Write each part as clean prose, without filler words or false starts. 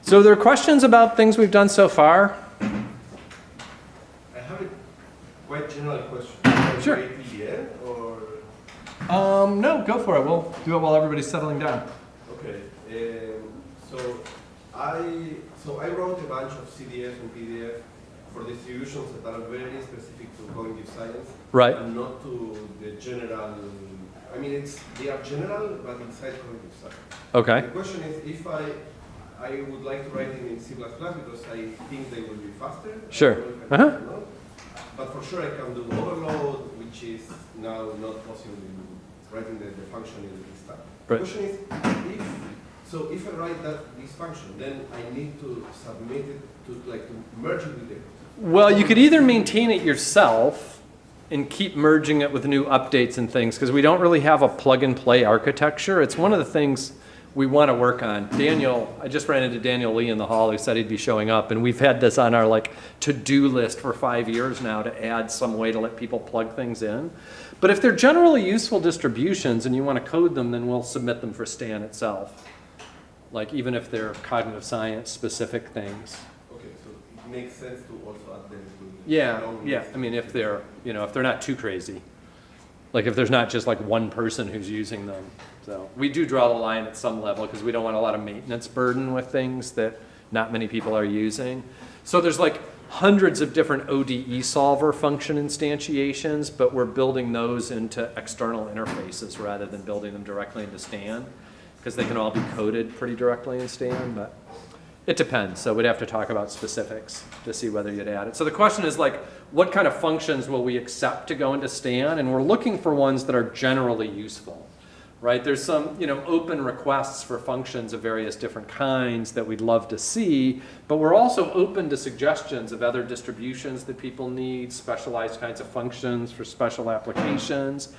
So there are questions about things we've done so far? I have a quite general question. Sure. PDF or? No, go for it. We'll do it while everybody's settling down. Okay. So I wrote a bunch of CDF and PDF for distributions that are very specific to cognitive science. Right. And not to the general. I mean, they are general, but inside cognitive science. Okay. The question is, if I would like to write them in C++ because I think they will be faster. Sure. But for sure I can do overload, which is now not possible in writing the function in this time. Right. The question is, if I write this function, then I need to submit it to merge it with it. Well, you could either maintain it yourself and keep merging it with new updates and things, because we don't really have a plug-and-play architecture. It's one of the things we want to work on. Daniel, I just ran into Daniel Lee in the hall who said he'd be showing up, and we've had this on our to-do list for 5 years now to add some way to let people plug things in. But if they're generally useful distributions and you want to code them, then we'll submit them for Stan itself. Even if they're cognitive science specific things. Okay, so it makes sense to also add them to Yeah. I mean, if they're not too crazy. If there's not just one person who's using them. So we do draw the line at some level because we don't want a lot of maintenance burden with things that not many people are using. So there's hundreds of different ODE solver function instantiations, but we're building those into external interfaces rather than building them directly into Stan, because they can all be coded pretty directly in Stan, but it depends. So we'd have to talk about specifics to see whether you'd add it. So the question is what kind of functions will we accept to go into Stan? And we're looking for ones that are generally useful. Right? There's some, open requests for functions of various different kinds that we'd love to see, but we're also open to suggestions of other distributions that people need, specialized kinds of functions for special applications.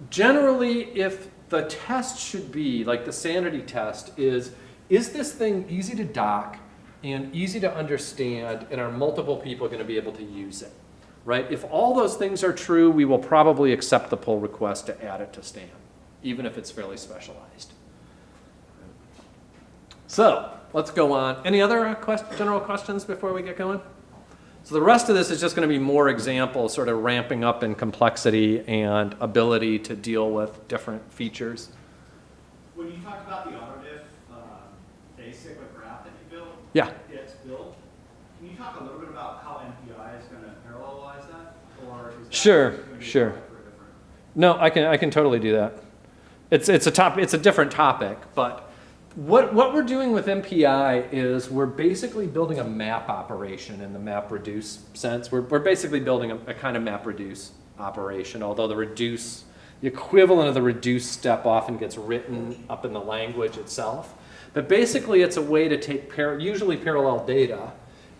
Generally, if the test should be, the sanity test is this thing easy to dock and easy to understand, and are multiple people going to be able to use it? Right? If all those things are true, we will probably accept the pull request to add it to Stan, even if it's fairly specialized. So let's go on. Any other general questions before we get going? So the rest of this is just going to be more examples, sort of ramping up in complexity and ability to deal with different features. When you talked about the autodiff basic graph that you built, Yeah. it's built, can you talk a little bit about how MPI is going to parallelize that? Or is that Sure. going to be Sure. for a different? No, I can totally do that. It's a different topic, but what we're doing with MPI is we're basically building a map operation in the map reduce sense. We're basically building a kind of map reduce operation, although the equivalent of the reduce step often gets written up in the language itself. But basically it's a way to take usually parallel data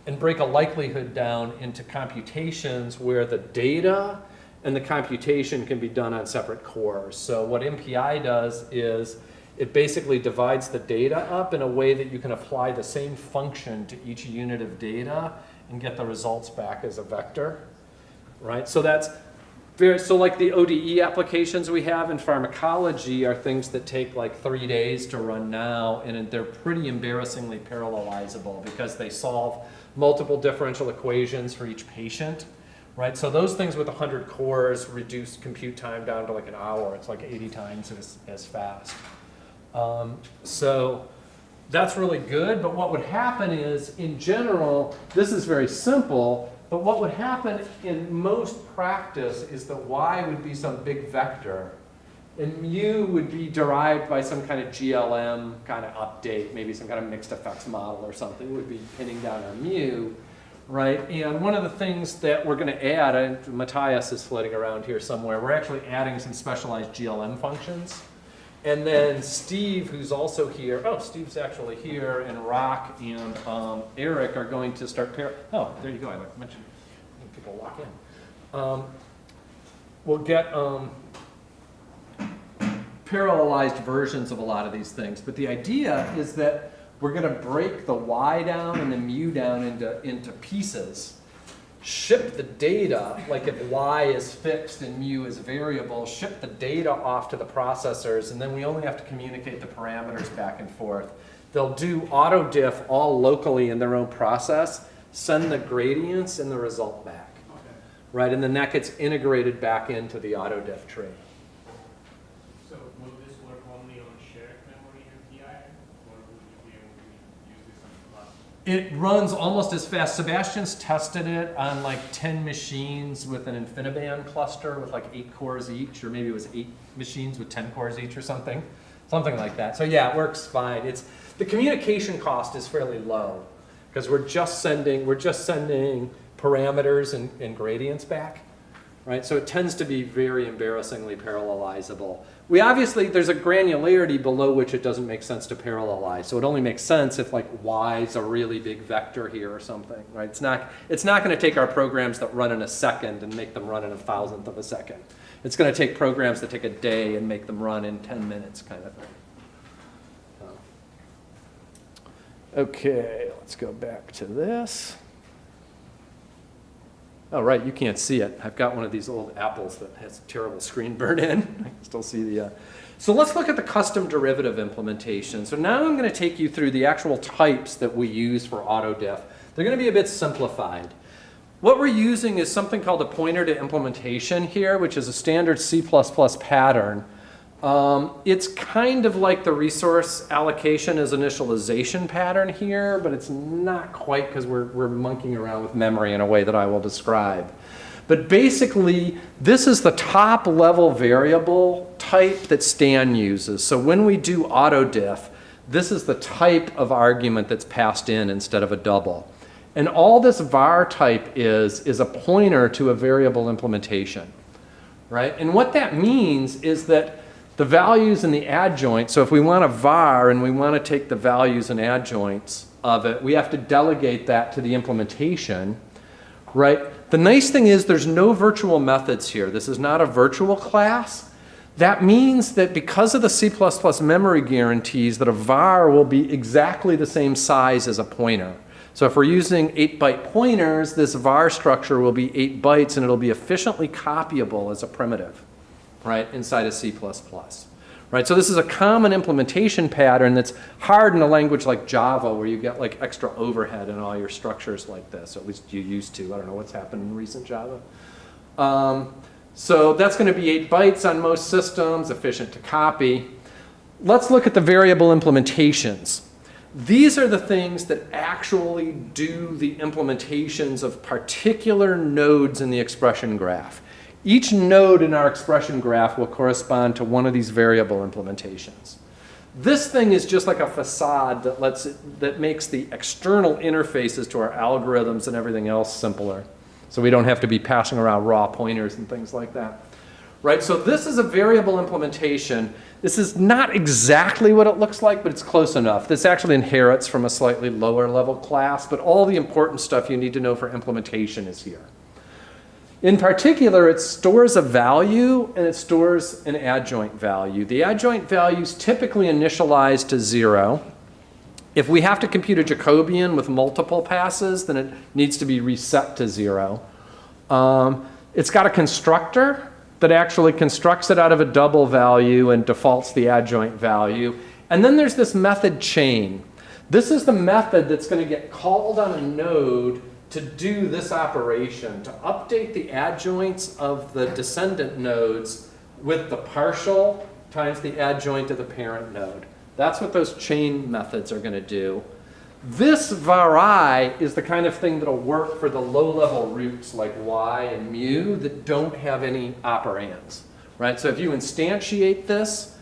and break a likelihood down into computations where the data and the computation can be done on separate cores. So what MPI does is it basically divides the data up in a way that you can apply the same function to each unit of data and get the results back as a vector, right? So that's the ODE applications we have in pharmacology are things that take 3 days to run now, and they're pretty embarrassingly parallelizable because they solve multiple differential equations for each patient. Right, so those things with 100 cores reduce compute time down to an hour. It's 80 times as fast. So that's really good, but what would happen is, in general, this is very simple, but what would happen in most practice is that y would be some big vector, and mu would be derived by some kind of GLM kind of update, maybe some kind of mixed effects model or something would be pinning down our mu. Right, and one of the things that we're going to add, and Matthias is floating around here somewhere, we're actually adding some specialized GLM functions. And then Steve, who's also here, Steve's actually here, and Rock and Eric are going to start, there you go, I mentioned people walk in. We'll get parallelized versions of a lot of these things, but the idea is that we're going to break the y down and the mu down into pieces, ship the data, if y is fixed and mu is variable, ship the data off to the processors, and then we only have to communicate the parameters back and forth. they'll do auto diff all locally in their own process, send the gradients and the result back. Okay. Right, and then that gets integrated back into the auto diff tree. So will this work only on shared memory MPI, or will you be able to use this on class? It runs almost as fast. Sebastian's tested it on like 10 machines with an InfiniBand cluster with like 8 cores each, or maybe it was 8 machines with 10 cores each or something like that. So yeah, it works fine. The communication cost is fairly low because we're just sending parameters and gradients back, right? So it tends to be very embarrassingly parallelizable. There's a granularity below which it doesn't make sense to parallelize. So it only makes sense if like y is a really big vector here or something, right? It's not going to take our programs that run in a second and make them run in a thousandth of a second. It's going to take programs that take a day and make them run in 10 minutes kind of thing. Okay, let's go back to this. Oh, right, you can't see it. I've got one of these old apples that has terrible screen burn in. I can still see the... So let's look at the custom derivative implementation. So now I'm going to take you through the actual types that we use for autodiff. They're going to be a bit simplified. What we're using is something called a pointer to implementation here, which is a standard C++ pattern. It's kind of like the resource allocation as initialization pattern here, but it's not quite because we're monkeying around with memory in a way that I will describe. But basically, this is the top level variable type that Stan uses. So when we do autodiff, this is the type of argument that's passed in instead of a double. And all this var type is a pointer to a variable implementation, right? And what that means is that the values in the adjoint, so if we want a var and we want to take the values and adjoints of it, we have to delegate that to the implementation, right? The nice thing is there's no virtual methods here. This is not a virtual class. That means that because of the C++ memory guarantees that a var will be exactly the same size as a pointer. So if we're using 8-byte pointers, this var structure will be 8 bytes and it'll be efficiently copyable as a primitive, right, inside of C++. Right, so this is a common implementation pattern that's hard in a language like Java where you get like extra overhead in all your structures like this, or at least you used to. I don't know what's happened in recent Java. So that's going to be 8 bytes on most systems, efficient to copy. Let's look at the variable implementations. These are the things that actually do the implementations of particular nodes in the expression graph. Each node in our expression graph will correspond to one of these variable implementations. This thing is just like a facade that makes the external interfaces to our algorithms and everything else simpler. So we don't have to be passing around raw pointers and things like that. Right, so this is a variable implementation. This is not exactly what it looks like, but it's close enough. This actually inherits from a slightly lower level class, but all the important stuff you need to know for implementation is here. In particular, it stores a value and it stores an adjoint value. The adjoint value is typically initialized to 0. If we have to compute a Jacobian with multiple passes, then it needs to be reset to 0. It's got a constructor that actually constructs it out of a double value and defaults the adjoint value. And then there's this method chain. This is the method that's going to get called on a node to do this operation, to update the adjoints of the descendant nodes with the partial times the adjoint of the parent node. That's what those chain methods are going to do. This var is the kind of thing that'll work for the low-level roots like y and mu that don't have any operands, right? So if you instantiate this,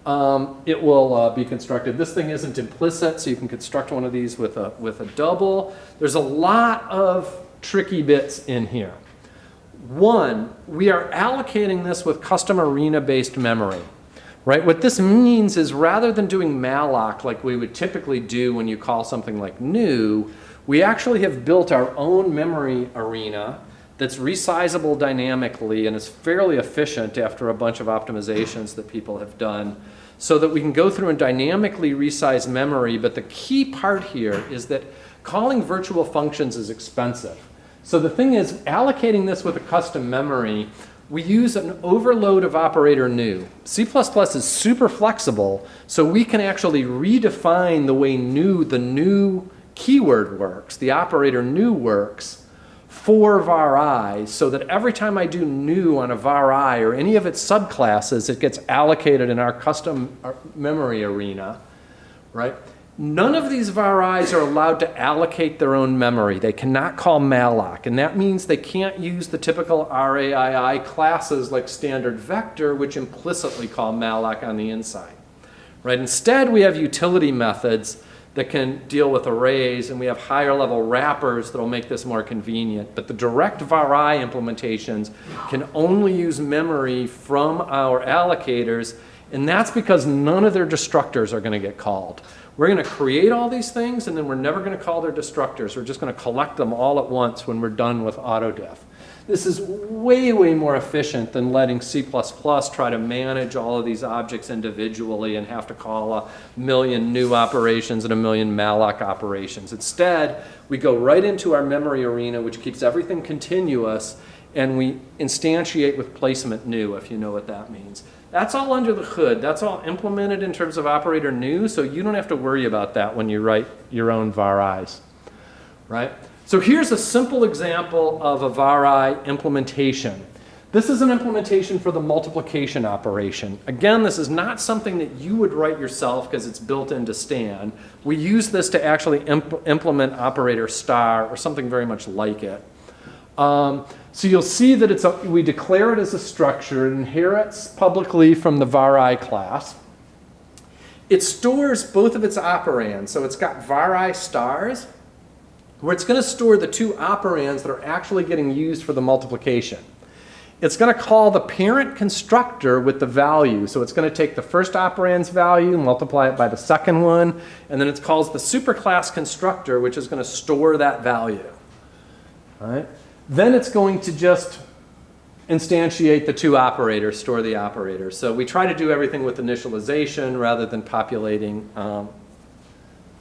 it will be constructed. This thing isn't implicit, so you can construct one of these with a double. There's a lot of tricky bits in here. One, we are allocating this with custom arena-based memory. Right? What this means is rather than doing malloc like we would typically do when you call something like new, we actually have built our own memory arena that's resizable dynamically and is fairly efficient after a bunch of optimizations that people have done so that we can go through and dynamically resize memory. But the key part here is that calling virtual functions is expensive. So the thing is, allocating this with a custom memory, we use an overload of operator new. C++ is super flexible, so we can actually redefine the way the new keyword works, the operator new works, for var I, so that every time I do new on a var I or any of its subclasses, it gets allocated in our custom memory arena, right? None of these var I's are allowed to allocate their own memory. They cannot call malloc, and that means they can't use the typical RAII classes like standard vector, which implicitly call malloc on the inside, right? Instead, we have utility methods that can deal with arrays, and we have higher level wrappers that will make this more convenient. But the direct var I implementations can only use memory from our allocators, and that's because none of their destructors are going to get called. We're going to create all these things, and then we're never going to call their destructors. We're just going to collect them all at once when we're done with autodiff. This is way, way more efficient than letting C++ try to manage all of these objects individually and have to call a million new operations and a million malloc operations. Instead, we go right into our memory arena, which keeps everything continuous, and we instantiate with placement new, if you know what that means. That's all under the hood. That's all implemented in terms of operator new, so you don't have to worry about that when you write your own var I's, right? So here's a simple example of a var I implementation. This is an implementation for the multiplication operation. Again, this is not something that you would write yourself because it's built into Stan. We use this to actually implement operator star or something very much like it. So you'll see that we declare it as a structure. It inherits publicly from the var I class. It stores both of its operands. So it's got var I stars, where it's going to store the two operands that are actually getting used for the multiplication. It's going to call the parent constructor with the value. So it's going to take the first operand's value, multiply it by the second one, and then it calls the superclass constructor, which is going to store that value. All right? Then it's going to just instantiate the two operators, store the operators. So we try to do everything with initialization rather than populating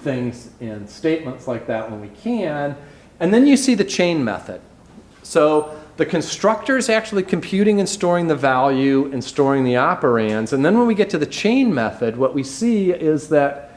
things in statements like that when we can. And then you see the chain method. So the constructor is actually computing and storing the value and storing the operands. And then when we get to the chain method, what we see is that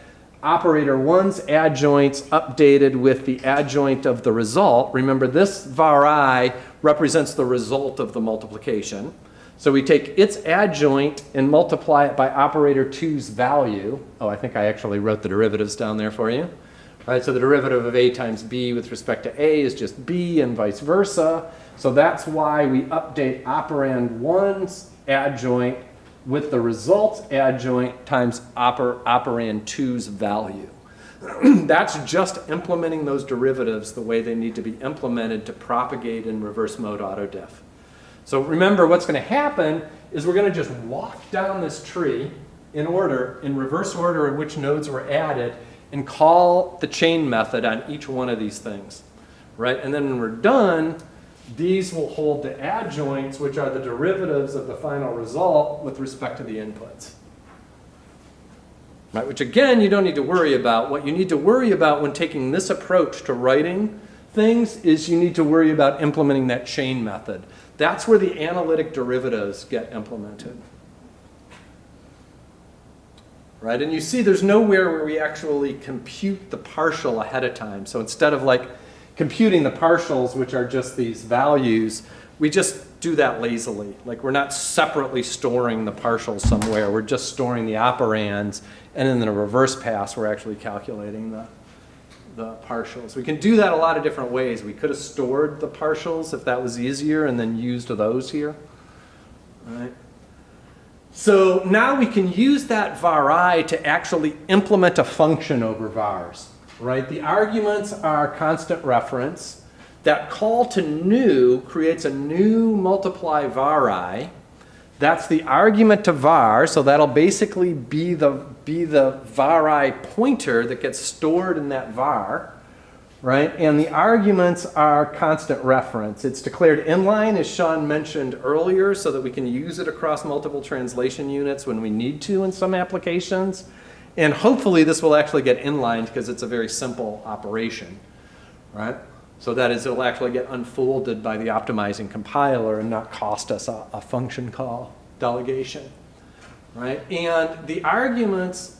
operator 1's adjoint's updated with the adjoint of the result. Remember, this var I represents the result of the multiplication. So we take its adjoint and multiply it by operator 2's value. Oh, I think I actually wrote the derivatives down there for you. All right, so the derivative of a times b with respect to a is just b and vice versa. So that's why we update operand 1's adjoint with the results adjoint times operand 2's value. That's just implementing those derivatives the way they need to be implemented to propagate in reverse mode autodiff. So remember, what's going to happen is we're going to just walk down this tree in reverse order in which nodes were added, and call the chain method on each one of these things, right? And then when we're done, these will hold the adjoints, which are the derivatives of the final result with respect to the inputs. Right, which again, you don't need to worry about. What you need to worry about when taking this approach to writing things is you need to worry about implementing that chain method. That's where the analytic derivatives get implemented. Right, and you see there's nowhere where we actually compute the partial ahead of time. So instead of like computing the partials, which are just these values, we just do that lazily. Like we're not separately storing the partials somewhere. We're just storing the operands, and in the reverse pass, we're actually calculating the partials. We can do that a lot of different ways. We could have stored the partials if that was easier and then used those here. All right. So now we can use that var I to actually implement a function over vars. Right? The arguments are constant reference. That call to new creates a new multiply var I. That's the argument to var, so that'll basically be the var I pointer that gets stored in that var, right? And the arguments are constant reference. It's declared inline, as Sean mentioned earlier, so that we can use it across multiple translation units when we need to in some applications. And hopefully this will actually get inlined because it's a very simple operation, right? So that is, it'll actually get unfolded by the optimizing compiler and not cost us a function call delegation, right? And the arguments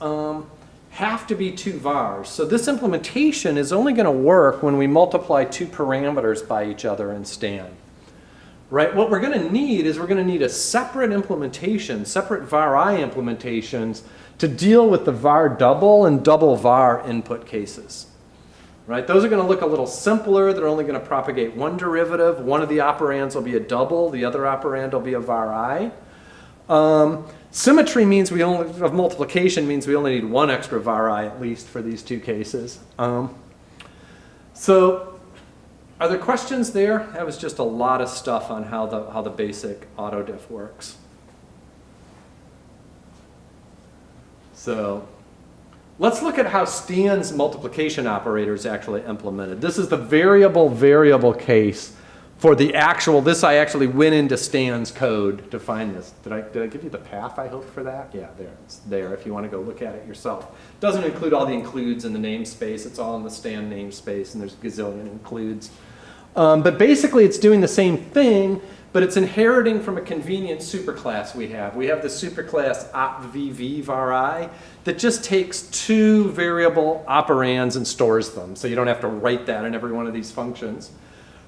have to be 2 vars. So this implementation is only going to work when we multiply 2 parameters by each other in Stan. Right? What we're going to need is we're going to need a separate implementation, separate var-i implementations to deal with the var double and double var input cases. Right? Those are going to look a little simpler. They're only going to propagate 1 derivative. One of the operands will be a double. The other operand will be a var-i. Symmetry means of multiplication means we only need 1 extra var-i at least for these 2 cases. So are there questions there? That was just a lot of stuff on how the basic autodiff works. So let's look at how Stan's multiplication operator is actually implemented. This is the variable case for the actual, this I actually went into Stan's code to find this. Did I give you the path I hope for that? Yeah, there, it's there if you want to go look at it yourself. Doesn't include all the includes in the namespace. It's all in the Stan namespace, and there's a gazillion includes. But basically it's doing the same thing, but it's inheriting from a convenient superclass we have. We have the superclass opvv var-i that just takes 2 variable operands and stores them. So you don't have to write that in every one of these functions.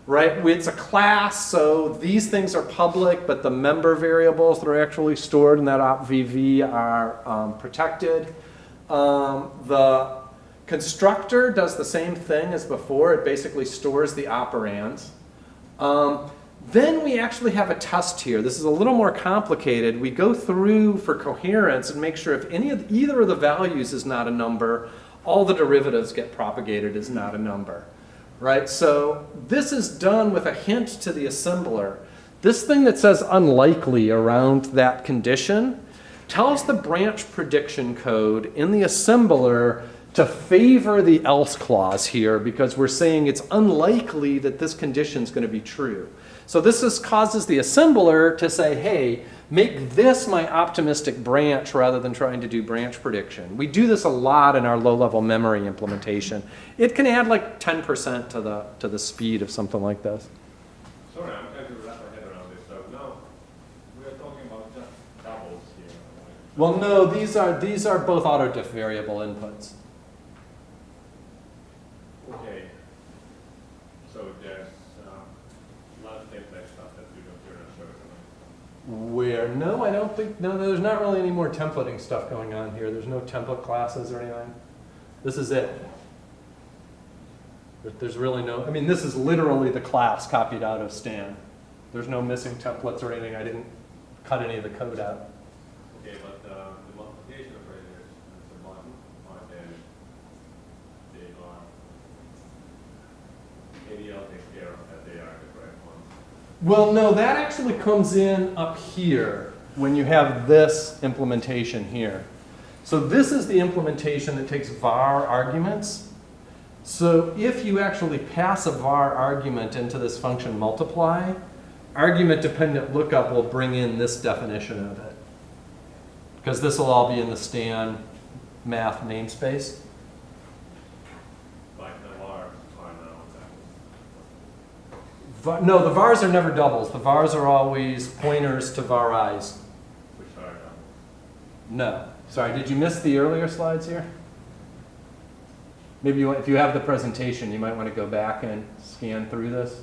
Right? It's a class, so these things are public, but the member variables that are actually stored in that opvv are protected. The constructor does the same thing as before. It basically stores the operands. Then we actually have a test here. This is a little more complicated. We go through for coherence and make sure if either of the values is not a number, all the derivatives get propagated as not a number. Right? So this is done with a hint to the assembler. This thing that says unlikely around that condition tells the branch prediction code in the assembler to favor the else clause here because we're saying it's unlikely that this condition is going to be true. So this causes the assembler to say, hey, make this my optimistic branch rather than trying to do branch prediction. We do this a lot in our low-level memory implementation. It can add like 10% to the speed of something like this. Sorry, I'm trying to wrap my head around this. So now we are talking about just doubles here. Well, no, these are both autodiff variable inputs. Okay. So there's a lot of template stuff that you're not showing. Where? No, I don't think, no, there's not really any more templating stuff going on here. There's no template classes or anything. This is it. There's really no, I mean, this is literally the class copied out of Stan. There's no missing templates or anything. I didn't cut any of the code out. Okay, but the multiplication operators at the bottom are then they are ADL takes care of that they are the correct ones. Well, no, that actually comes in up here when you have this implementation here. So this is the implementation that takes var arguments. So if you actually pass a var argument into this function multiply, argument dependent lookup will bring in this definition of it. Because this will all be in the Stan math namespace. Like the vars are now that. No, the vars are never doubles. The vars are always pointers to var-i's. Which are doubles. No. Sorry, did you miss the earlier slides here? Maybe if you have the presentation, you might want to go back and scan through this.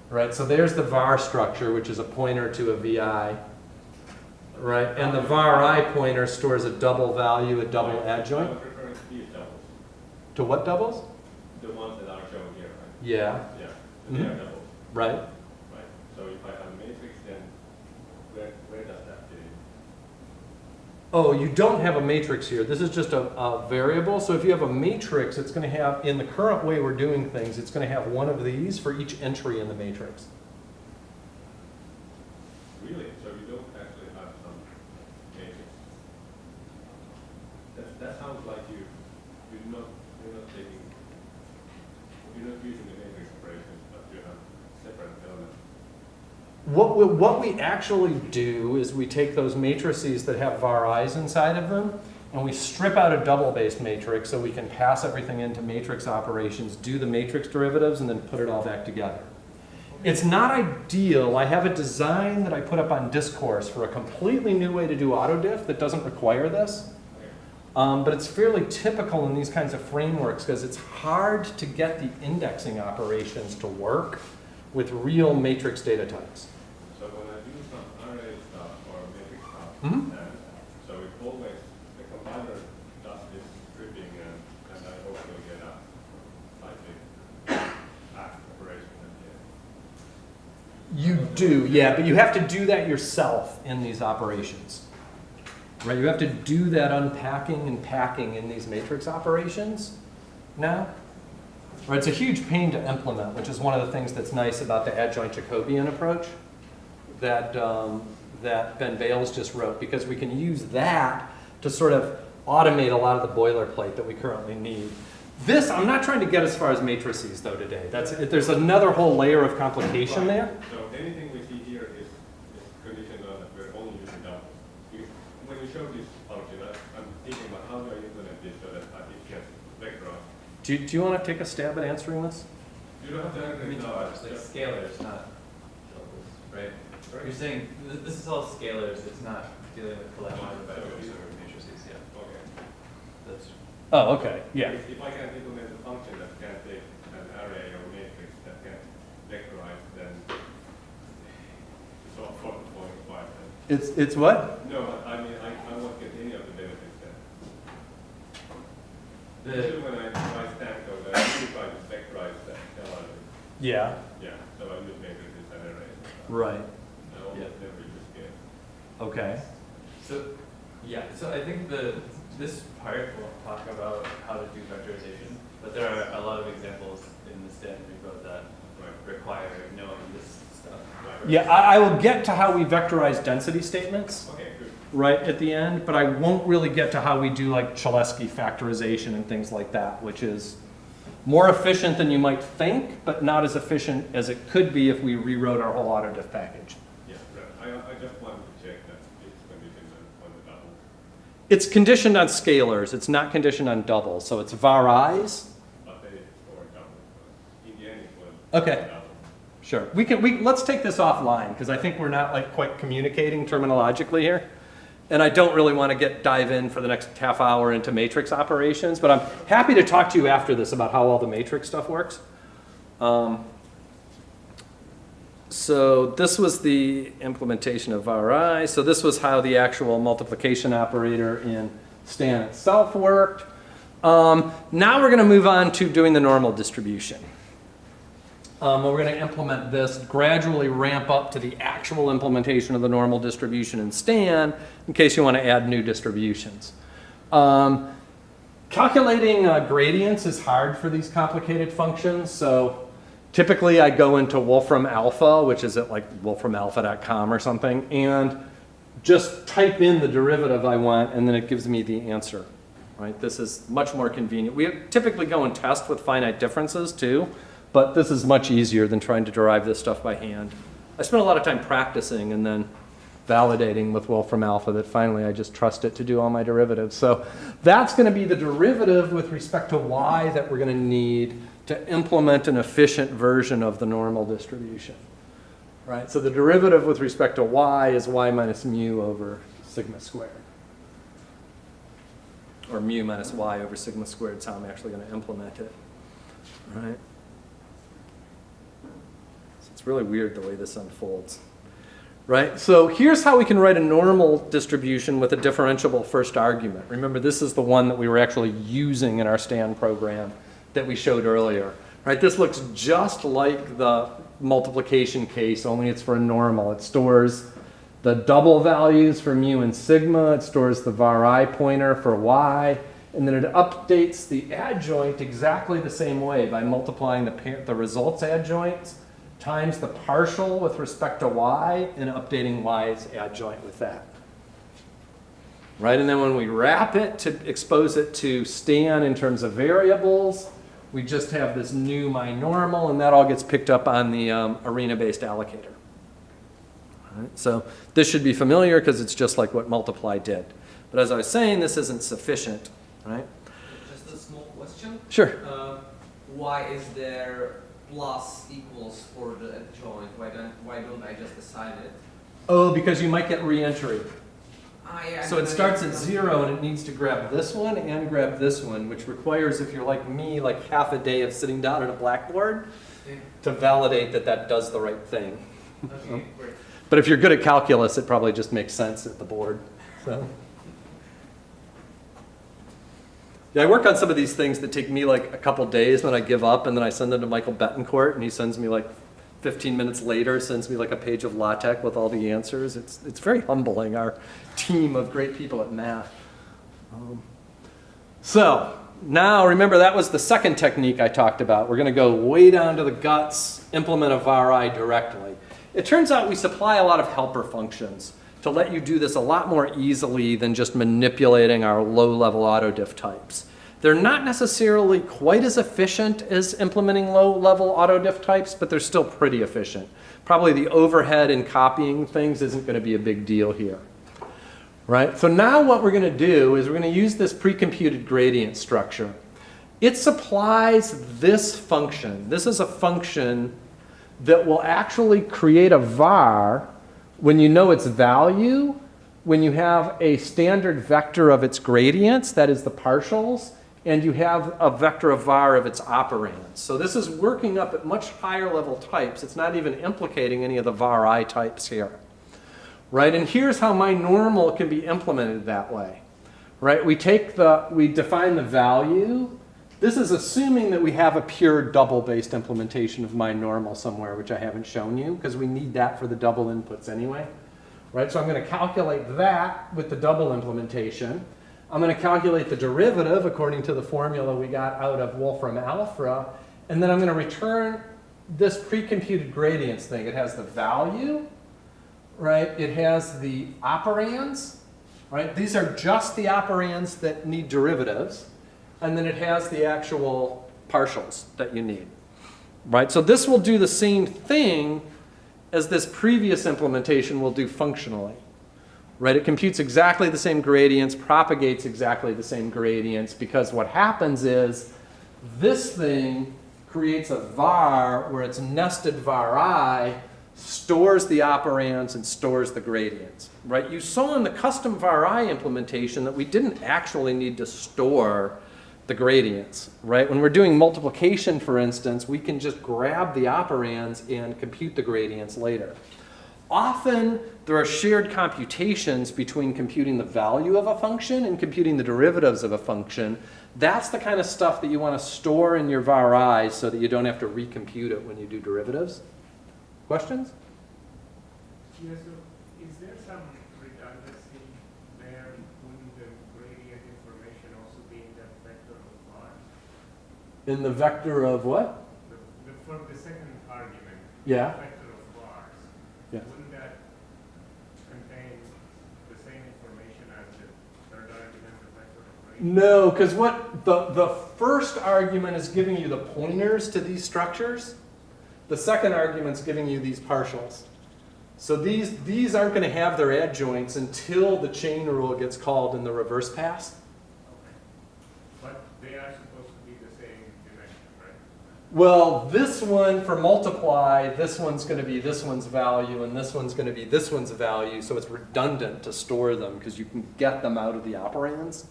Right, so there's the var structure, which is a pointer to a VI. Right, and the var-i pointer stores a double value, a double adjoint. I was referring to these doubles. To what doubles? The ones that are shown here, right? Yeah. Yeah, they are doubles. Right. Right. So if I have a matrix, then where does that fit in? Oh, you don't have a matrix here. This is just a variable. So if you have a matrix, it's going to have, in the current way we're doing things, it's going to have one of these for each entry in the matrix. Really? So you don't actually have some matrix? That sounds like you're not using the matrix operations, but you have separate elements. What we actually do is we take those matrices that have var-i's inside of them, and we strip out a double-based matrix so we can pass everything into matrix operations, do the matrix derivatives, and then put it all back together. It's not ideal. I have a design that I put up on Discourse for a completely new way to do autodiff that doesn't require this. But it's fairly typical in these kinds of frameworks because it's hard to get the indexing operations to work with real matrix data types. So when I do some array stuff or matrix stuff, Mhm. so it always, the compiler does this stripping and I also get a slightly back operation at the end. You do, yeah, but you have to do that yourself in these operations. Right, you have to do that unpacking and packing in these matrix operations now. Right, it's a huge pain to implement, which is one of the things that's nice about the adjoint Jacobian approach that, that Ben Bales just wrote, because we can use that to sort of automate a lot of the boilerplate that we currently need. This, I'm not trying to get as far as matrices though today. There's another whole layer of complication there. So anything we see here is conditioned on that we're only using doubles. When you show this function, I'm thinking about how do I implement this so that it gets vectorized. Do you want to take a stab at answering this? You don't have to I mean, no, it's like scalars, not doubles, right? You're saying this is all scalars, it's not dealing with collections of vectors or matrices, yeah. Okay. That's, Oh, okay, yeah. If I can implement a function that can take an array or matrix that can vectorize, then it's all falling apart. It's what? No, I mean, I won't get any of the benefits then. the, Usually when I try Stancon, I usually try to vectorize that scalar. Yeah. Yeah, so I use matrices and arrays. Right. I almost Yeah. never use scale. Okay. so, yeah, so I think this part will talk about how to do vectorization, but there are a lot of examples in the standard repo that require knowing this stuff. Right. Yeah, I will get to how we vectorize density statements Okay, good. right at the end, but I won't really get to how we do like Cholesky factorization and things like that, which is more efficient than you might think, but not as efficient as it could be if we rewrote our whole autodiff package. Yeah, right. I just wanted to check that it's conditioned on the double. It's conditioned on scalars. It's not conditioned on doubles. So it's varis. But then it's for double. In the end, it was Okay. double. Sure. Let's take this offline because I think we're not like quite communicating terminologically here. And I don't really want to dive in for the next half hour into matrix operations, but I'm happy to talk to you after this about how all the matrix stuff works. So this was the implementation of vari. So this was how the actual multiplication operator in Stan itself worked. Now we're going to move on to doing the normal distribution. We're going to implement this, gradually ramp up to the actual implementation of the normal distribution in Stan, in case you want to add new distributions. Calculating gradients is hard for these complicated functions, so typically I go into Wolfram Alpha, which is at like wolframalpha.com or something, and just type in the derivative I want, and then it gives me the answer. Right? This is much more convenient. We typically go and test with finite differences too, but this is much easier than trying to derive this stuff by hand. I spent a lot of time practicing and then validating with Wolfram Alpha that finally I just trust it to do all my derivatives. So that's going to be the derivative with respect to y that we're going to need to implement an efficient version of the normal distribution. Right? So the derivative with respect to y is y minus mu over sigma squared. Or mu minus y over sigma squared is how I'm actually going to implement it. Right? So it's really weird the way this unfolds. Right? So here's how we can write a normal distribution with a differentiable first argument. Remember, this is the one that we were actually using in our Stan program that we showed earlier. Right? This looks just like the multiplication case, only it's for a normal. It stores the double values for mu and sigma. It stores the var pointer for y. And then it updates the adjoint exactly the same way by multiplying the results adjoints times the partial with respect to y and updating y's adjoint with that. Right? And then when we wrap it to expose it to Stan in terms of variables, we just have this new my normal, and that all gets picked up on the arena-based allocator. All right, so this should be familiar because it's just like what multiply did. But as I was saying, this isn't sufficient, right? Just a small question. Sure. Why is there plus equals for the adjoint? Why don't I just assign it? Oh, because you might get re-entry. Yeah, So it starts at 0 and it needs to grab this one and grab this one, which requires, if you're like me, like half a day of sitting down at a blackboard to validate that that does the right thing. Okay, great. But if you're good at calculus, it probably just makes sense at the board. So. Yeah, I work on some of these things that take me like a couple days, then I give up, and then I send them to Michael Betancourt, and he sends me like 15 minutes later, sends me like a page of LaTeX with all the answers. It's very humbling, our team of great people at math. So now remember, that was the second technique I talked about. We're going to go way down to the guts, implement a var directly. It turns out we supply a lot of helper functions to let you do this a lot more easily than just manipulating our low-level autodiff types. They're not necessarily quite as efficient as implementing low-level autodiff types, but they're still pretty efficient. Probably the overhead in copying things isn't going to be a big deal here. Right? So now what we're going to do is we're going to use this pre-computed gradient structure. It supplies this function. This is a function that will actually create a var when you know its value, when you have a standard vector of its gradients, that is the partials, and you have a vector of var of its operands. So this is working up at much higher level types. It's not even implicating any of the var I types here. Right? And here's how my normal can be implemented that way. Right? We define the value. This is assuming that we have a pure double-based implementation of my normal somewhere, which I haven't shown you, because we need that for the double inputs anyway. Right? So I'm going to calculate that with the double implementation. I'm going to calculate the derivative according to the formula we got out of Wolfram Alpha, and then I'm going to return this pre-computed gradients thing. It has the value, right? It has the operands, right? These are just the operands that need derivatives. And then it has the actual partials that you need, right? So this will do the same thing as this previous implementation will do functionally, right? It computes exactly the same gradients, propagates exactly the same gradients, because what happens is this thing creates a var where it's nested var I, stores the operands and stores the gradients, right? You saw in the custom var I implementation that we didn't actually need to store the gradients, right? When we're doing multiplication, for instance, we can just grab the operands and compute the gradients later. Often, there are shared computations between computing the value of a function and computing the derivatives of a function. That's the kind of stuff that you want to store in your var I so that you don't have to recompute it when you do derivatives. Questions? Yeah, so is there some redundancy there? Wouldn't the gradient information also be in that vector of var? In the vector of what? For the second argument, Yeah. vector of vars, Yes. wouldn't that contain the same information as the third argument, the vector of gradient? No, because what the first argument is giving you the pointers to these structures. The second argument's giving you these partials. So these aren't going to have their adjoints until the chain rule gets called in the reverse pass. But they are supposed to be the same dimension, right? Well, this one for multiply, this one's going to be this one's value, and this one's going to be this one's value, so it's redundant to store them because you can get them out of the operands.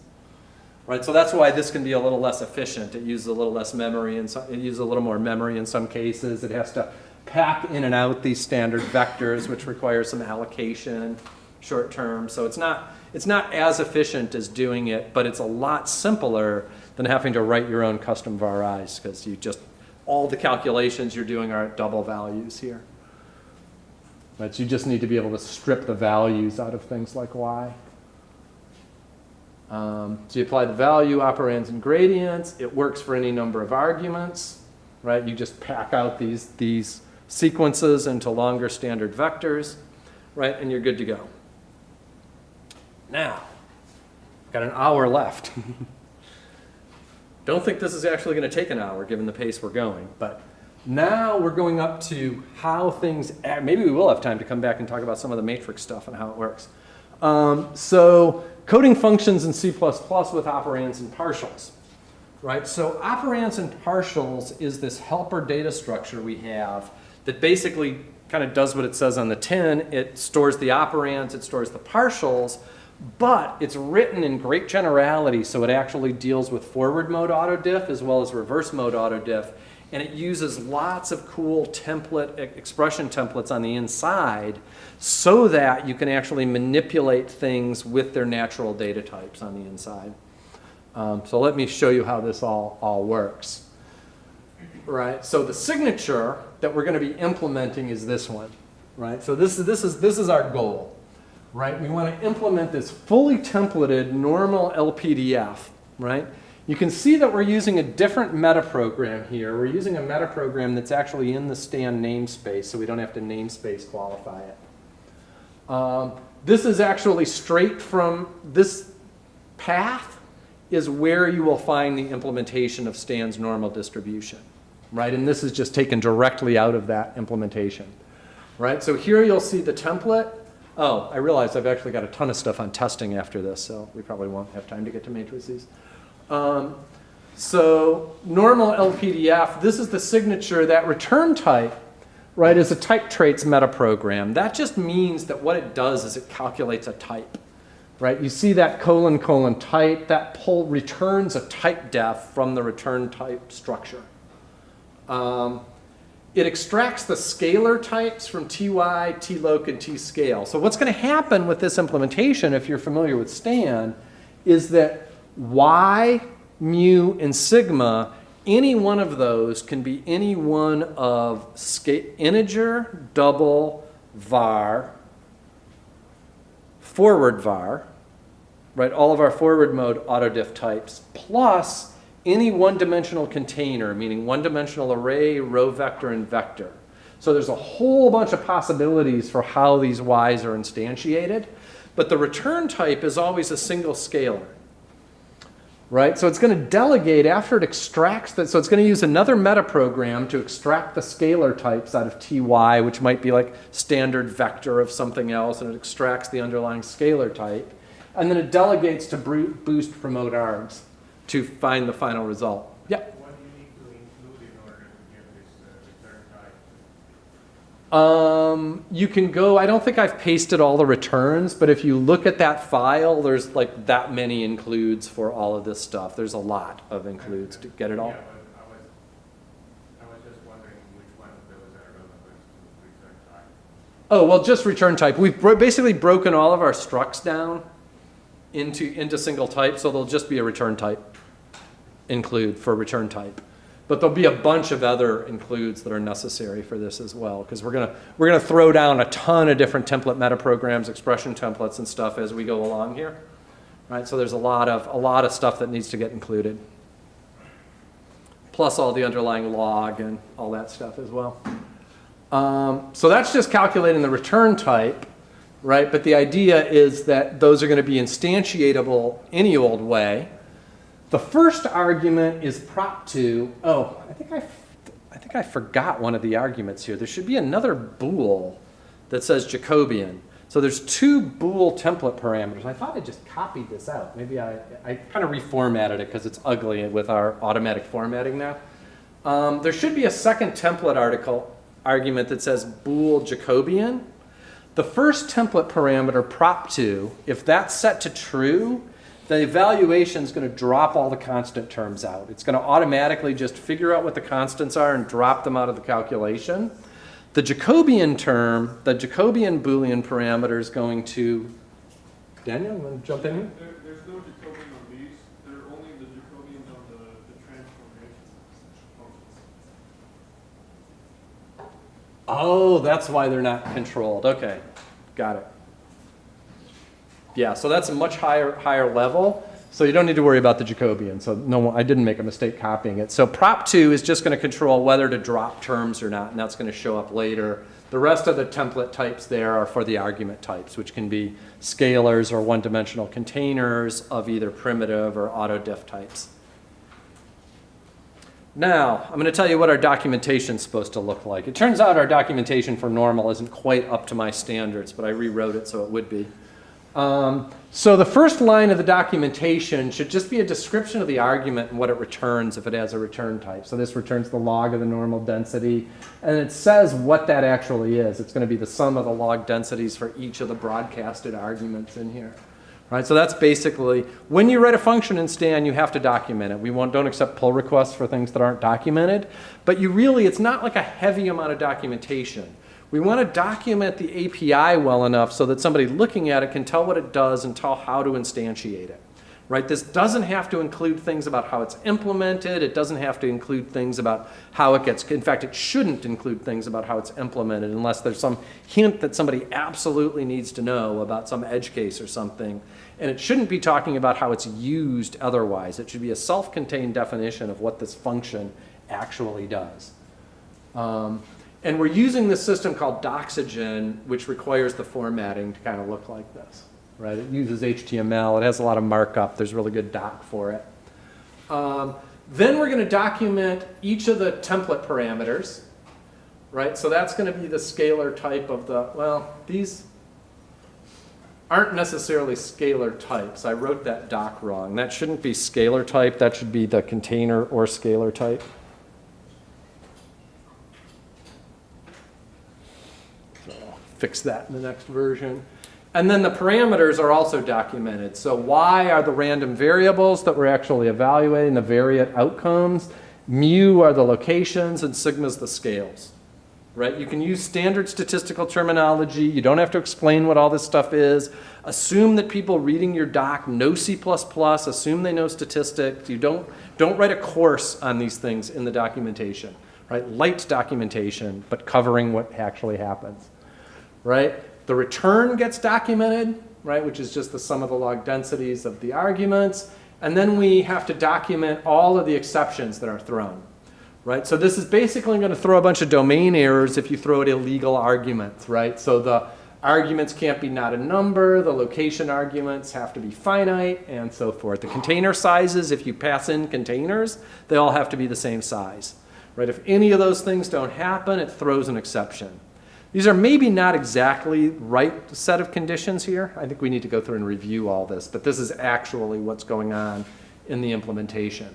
Right, so that's why this can be a little less efficient. It uses a little less memory, and it uses a little more memory in some cases. It has to pack in and out these standard vectors, which requires some allocation, short term. So it's not as efficient as doing it, but it's a lot simpler than having to write your own custom var I's, because all the calculations you're doing are at double values here. But you just need to be able to strip the values out of things like y. So you apply the value, operands, and gradients. It works for any number of arguments, right? You just pack out these sequences into longer standard vectors, right? And you're good to go. Now, got an hour left. Don't think this is actually going to take an hour given the pace we're going, but now we're going up to how things, maybe we will have time to come back and talk about some of the matrix stuff and how it works. So coding functions in C++ with operands and partials, right? So operands and partials is this helper data structure we have that basically kind of does what it says on the tin. It stores the operands, it stores the partials, but it's written in great generality, so it actually deals with forward mode autodiff as well as reverse mode autodiff, and it uses lots of cool expression templates on the inside so that you can actually manipulate things with their natural data types on the inside. So let me show you how this all works. Right, so the signature that we're going to be implementing is this one, right? So this is our goal, right? We want to implement this fully templated normal LPDF, right? You can see that we're using a different metaprogram here. We're using a metaprogram that's actually in the Stan namespace, so we don't have to namespace qualify it. This is actually straight from this path is where you will find the implementation of Stan's normal distribution, right? And this is just taken directly out of that implementation, right? So here you'll see the template. Oh, I realize I've actually got a ton of stuff on testing after this, so we probably won't have time to get to matrices. So normal LPDF, this is the signature. That return type, right, is a type traits metaprogram. That just means that what it does is it calculates a type, right? You see that : type, that returns a type def from the return type structure. It extracts the scalar types from ty, tloc, and tscale. So what's going to happen with this implementation, if you're familiar with Stan, is that y, mu, and sigma, any one of those can be any one of integer, double, var, forward var, right? All of our forward mode autodiff types, plus any one-dimensional container, meaning one-dimensional array, row vector, and vector. So there's a whole bunch of possibilities for how these y's are instantiated, but the return type is always a single scalar, right? So it's going to delegate after it extracts that. So it's going to use another metaprogram to extract the scalar types out of ty, which might be like standard vector of something else, and it extracts the underlying scalar type, and then it delegates to boost promote args to find the final result. Yeah. What do you need to include in order to get this return type? You can go, I don't think I've pasted all the returns, but if you look at that file, there's like that many includes for all of this stuff. There's a lot of includes to get it all. Yeah, but I was just wondering which one of those are relevant to return type. Oh, well, just return type. We've basically broken all of our structs down into single type, so there'll just be a return type include for return type. But there'll be a bunch of other includes that are necessary for this as well, because we're gonna throw down a ton of different template metaprograms, expression templates, and stuff as we go along here, right? So there's a lot of stuff that needs to get included, plus all the underlying log and all that stuff as well. So that's just calculating the return type, right? But the idea is that those are going to be instantiatable any old way. The first argument is prop2. Oh, I think I forgot one of the arguments here. There should be another bool that says Jacobian. So there's two bool template parameters. I thought I just copied this out. Maybe I kind of reformatted it because it's ugly with our automatic formatting now. There should be a second template argument that says bool Jacobian. The first template parameter, prop2, if that's set to true, the evaluation is going to drop all the constant terms out. It's going to automatically just figure out what the constants are and drop them out of the calculation. The Jacobian term, the Jacobian Boolean parameter is going to... Daniel, you want to jump in here? There's no Jacobian on these. They're only the Jacobians on the transformation functions. Oh, that's why they're not controlled. Okay, got it. Yeah, so that's a much higher level. So you don't need to worry about the Jacobian. So no, I didn't make a mistake copying it. So prop2 is just going to control whether to drop terms or not, and that's going to show up later. The rest of the template types there are for the argument types, which can be scalars or one-dimensional containers of either primitive or autodiff types. Now, I'm going to tell you what our documentation is supposed to look like. It turns out our documentation for normal isn't quite up to my standards, but I rewrote it so it would be. So the first line of the documentation should just be a description of the argument and what it returns if it has a return type. So this returns the log of the normal density, and it says what that actually is. It's going to be the sum of the log densities for each of the broadcasted arguments in here. Right, so that's basically, when you write a function in Stan, you have to document it. We don't accept pull requests for things that aren't documented, but it's not like a heavy amount of documentation. We want to document the API well enough so that somebody looking at it can tell what it does and tell how to instantiate it. Right? This doesn't have to include things about how it's implemented. It doesn't have to include things about how it gets, in fact, it shouldn't include things about how it's implemented unless there's some hint that somebody absolutely needs to know about some edge case or something. And it shouldn't be talking about how it's used otherwise. It should be a self-contained definition of what this function actually does. And we're using this system called Doxygen, which requires the formatting to kind of look like this. Right? It uses HTML. It has a lot of markup. There's really good doc for it. Then we're going to document each of the template parameters. Right? So that's going to be the scalar type of these aren't necessarily scalar types. I wrote that doc wrong. That shouldn't be scalar type. That should be the container or scalar type. So I'll fix that in the next version. And then the parameters are also documented. So y are the random variables that we're actually evaluating, the variate outcomes. Mu are the locations, and sigma is the scales. Right? You can use standard statistical terminology. You don't have to explain what all this stuff is. Assume that people reading your doc know C++. Assume they know statistics. You don't write a course on these things in the documentation. Right? Light documentation, but covering what actually happens. Right? The return gets documented, right, which is just the sum of the log densities of the arguments. And then we have to document all of the exceptions that are thrown. Right? So this is basically going to throw a bunch of domain errors if you throw out illegal arguments. Right? So the arguments can't be not a number. The location arguments have to be finite, and so forth. The container sizes, if you pass in containers, they all have to be the same size. Right? If any of those things don't happen, it throws an exception. These are maybe not exactly right set of conditions here. I think we need to go through and review all this, but this is actually what's going on in the implementation.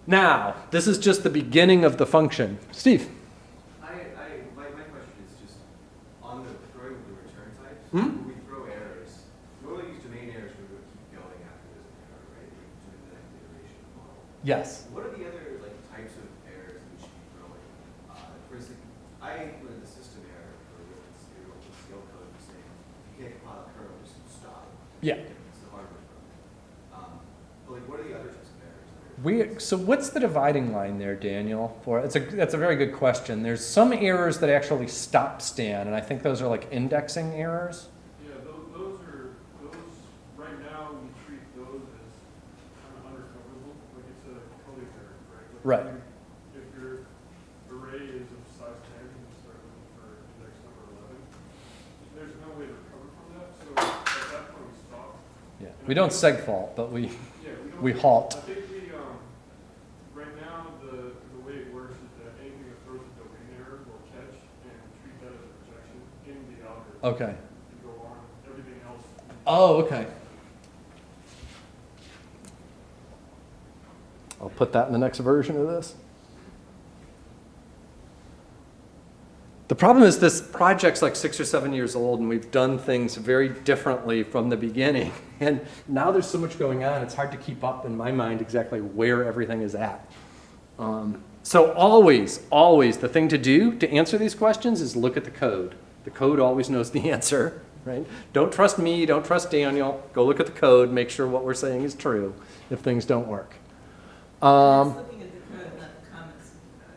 Now, this is just the beginning of the function. Steve? My question is just on the throwing of the return types, Hmm? when we throw errors, we only use domain errors when we keep going after there's an error, right? Doing the next iteration of the model. Yes. What are the other types of errors that we should be throwing? For instance, I implemented the system error for the scale code saying you can't compile a kernel, just stop. Yeah. It's the hardware problem. But what are the other types of errors? So what's the dividing line there, Daniel? That's a very good question. There's some errors that actually stop Stan, and I think those are like indexing errors. Yeah, those right now we treat those as kind of unrecoverable, like it's a coding error, right? Right. If your array is of size 10 and you start looking for index number 11, there's no way to recover from that, so at that point we stop. Yeah. We don't seg fault, but we We halt. I think right now the way it works is that anything that throws a domain error will catch and treat that as a rejection in the algorithm. Okay. And go on. Everything else. Oh, okay. I'll put that in the next version of this. The problem is this project's like 6 or 7 years old, and we've done things very differently from the beginning. And now there's so much going on, it's hard to keep up in my mind exactly where everything is at. So always, the thing to do to answer these questions is look at the code. The code always knows the answer, right? Don't trust me, don't trust Daniel. Go look at the code, make sure what we're saying is true if things don't work. Looking at the code, not the comments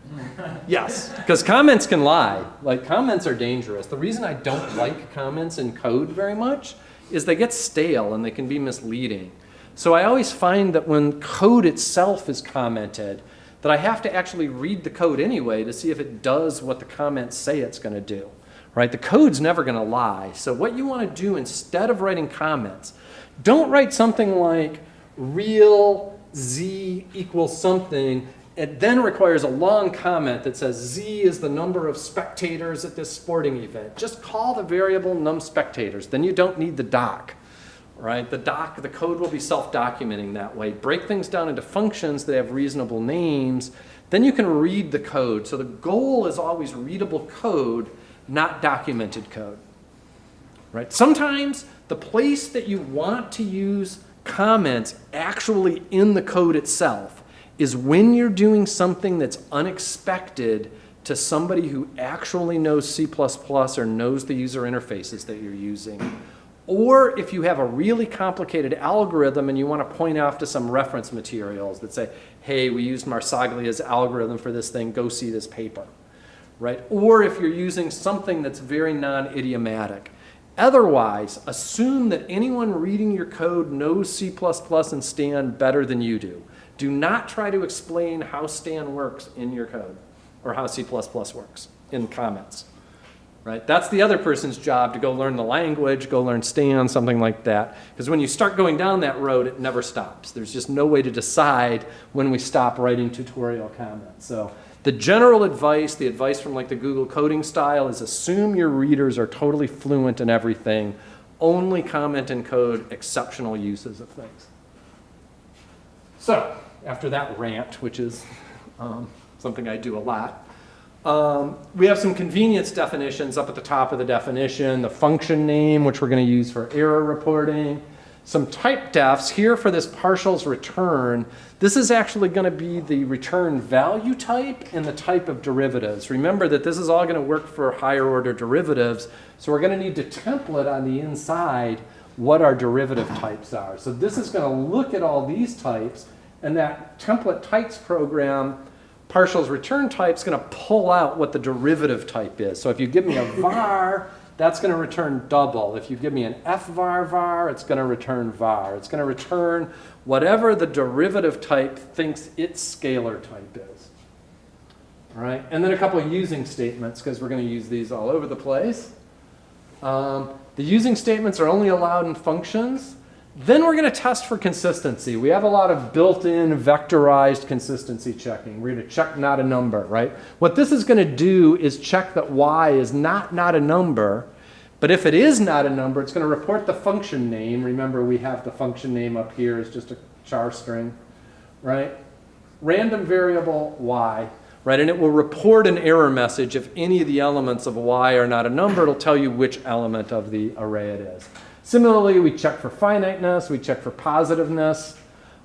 in the code. Yes, because comments can lie. Like, comments are dangerous. The reason I don't like comments in code very much is they get stale and they can be misleading. So I always find that when code itself is commented, that I have to actually read the code anyway to see if it does what the comments say it's going to do. Right? The code's never going to lie. So what you want to do instead of writing comments, don't write something like real z equals something it then requires a long comment that says Z is the number of spectators at this sporting event. Just call the variable num spectators. Then you don't need the doc, right? The code will be self-documenting that way. Break things down into functions that have reasonable names. Then you can read the code. So the goal is always readable code, not documented code, right? Sometimes the place that you want to use comments actually in the code itself is when you're doing something that's unexpected to somebody who actually knows C++ or knows the user interfaces that you're using. Or if you have a really complicated algorithm and you want to point off to some reference materials that say, hey, we used Marsaglia's algorithm for this thing, go see this paper, right? Or if you're using something that's very non-idiomatic. Otherwise, assume that anyone reading your code knows C++ and Stan better than you do. Do not try to explain how Stan works in your code or how C++ works in comments, right? That's the other person's job, to go learn the language, go learn Stan, something like that. Because when you start going down that road, it never stops. There's just no way to decide when we stop writing tutorial comments. So the general advice, the advice from like the Google coding style, is assume your readers are totally fluent in everything. Only comment and code exceptional uses of things. So after that rant, which is something I do a lot, we have some convenience definitions up at the top of the definition, the function name, which we're going to use for error reporting, some type defs here for this partials return. This is actually going to be the return value type and the type of derivatives. Remember that this is all going to work for higher order derivatives, so we're going to need to template on the inside what our derivative types are. So this is going to look at all these types, and that template types program, partials return type, is going to pull out what the derivative type is. So if you give me a var, that's going to return double. If you give me an var, it's going to return var. It's going to return whatever the derivative type thinks its scalar type is. All right, and then a couple of using statements, because we're going to use these all over the place. The using statements are only allowed in functions. Then we're going to test for consistency. We have a lot of built-in vectorized consistency checking. We're going to check not a number, right? What this is going to do is check that y is not a number, but if it is not a number, it's going to report the function name. Remember, we have the function name up here as just a char string, right? Random variable y, right? And it will report an error message if any of the elements of y are not a number. It'll tell you which element of the array it is. Similarly, we check for finiteness, we check for positiveness,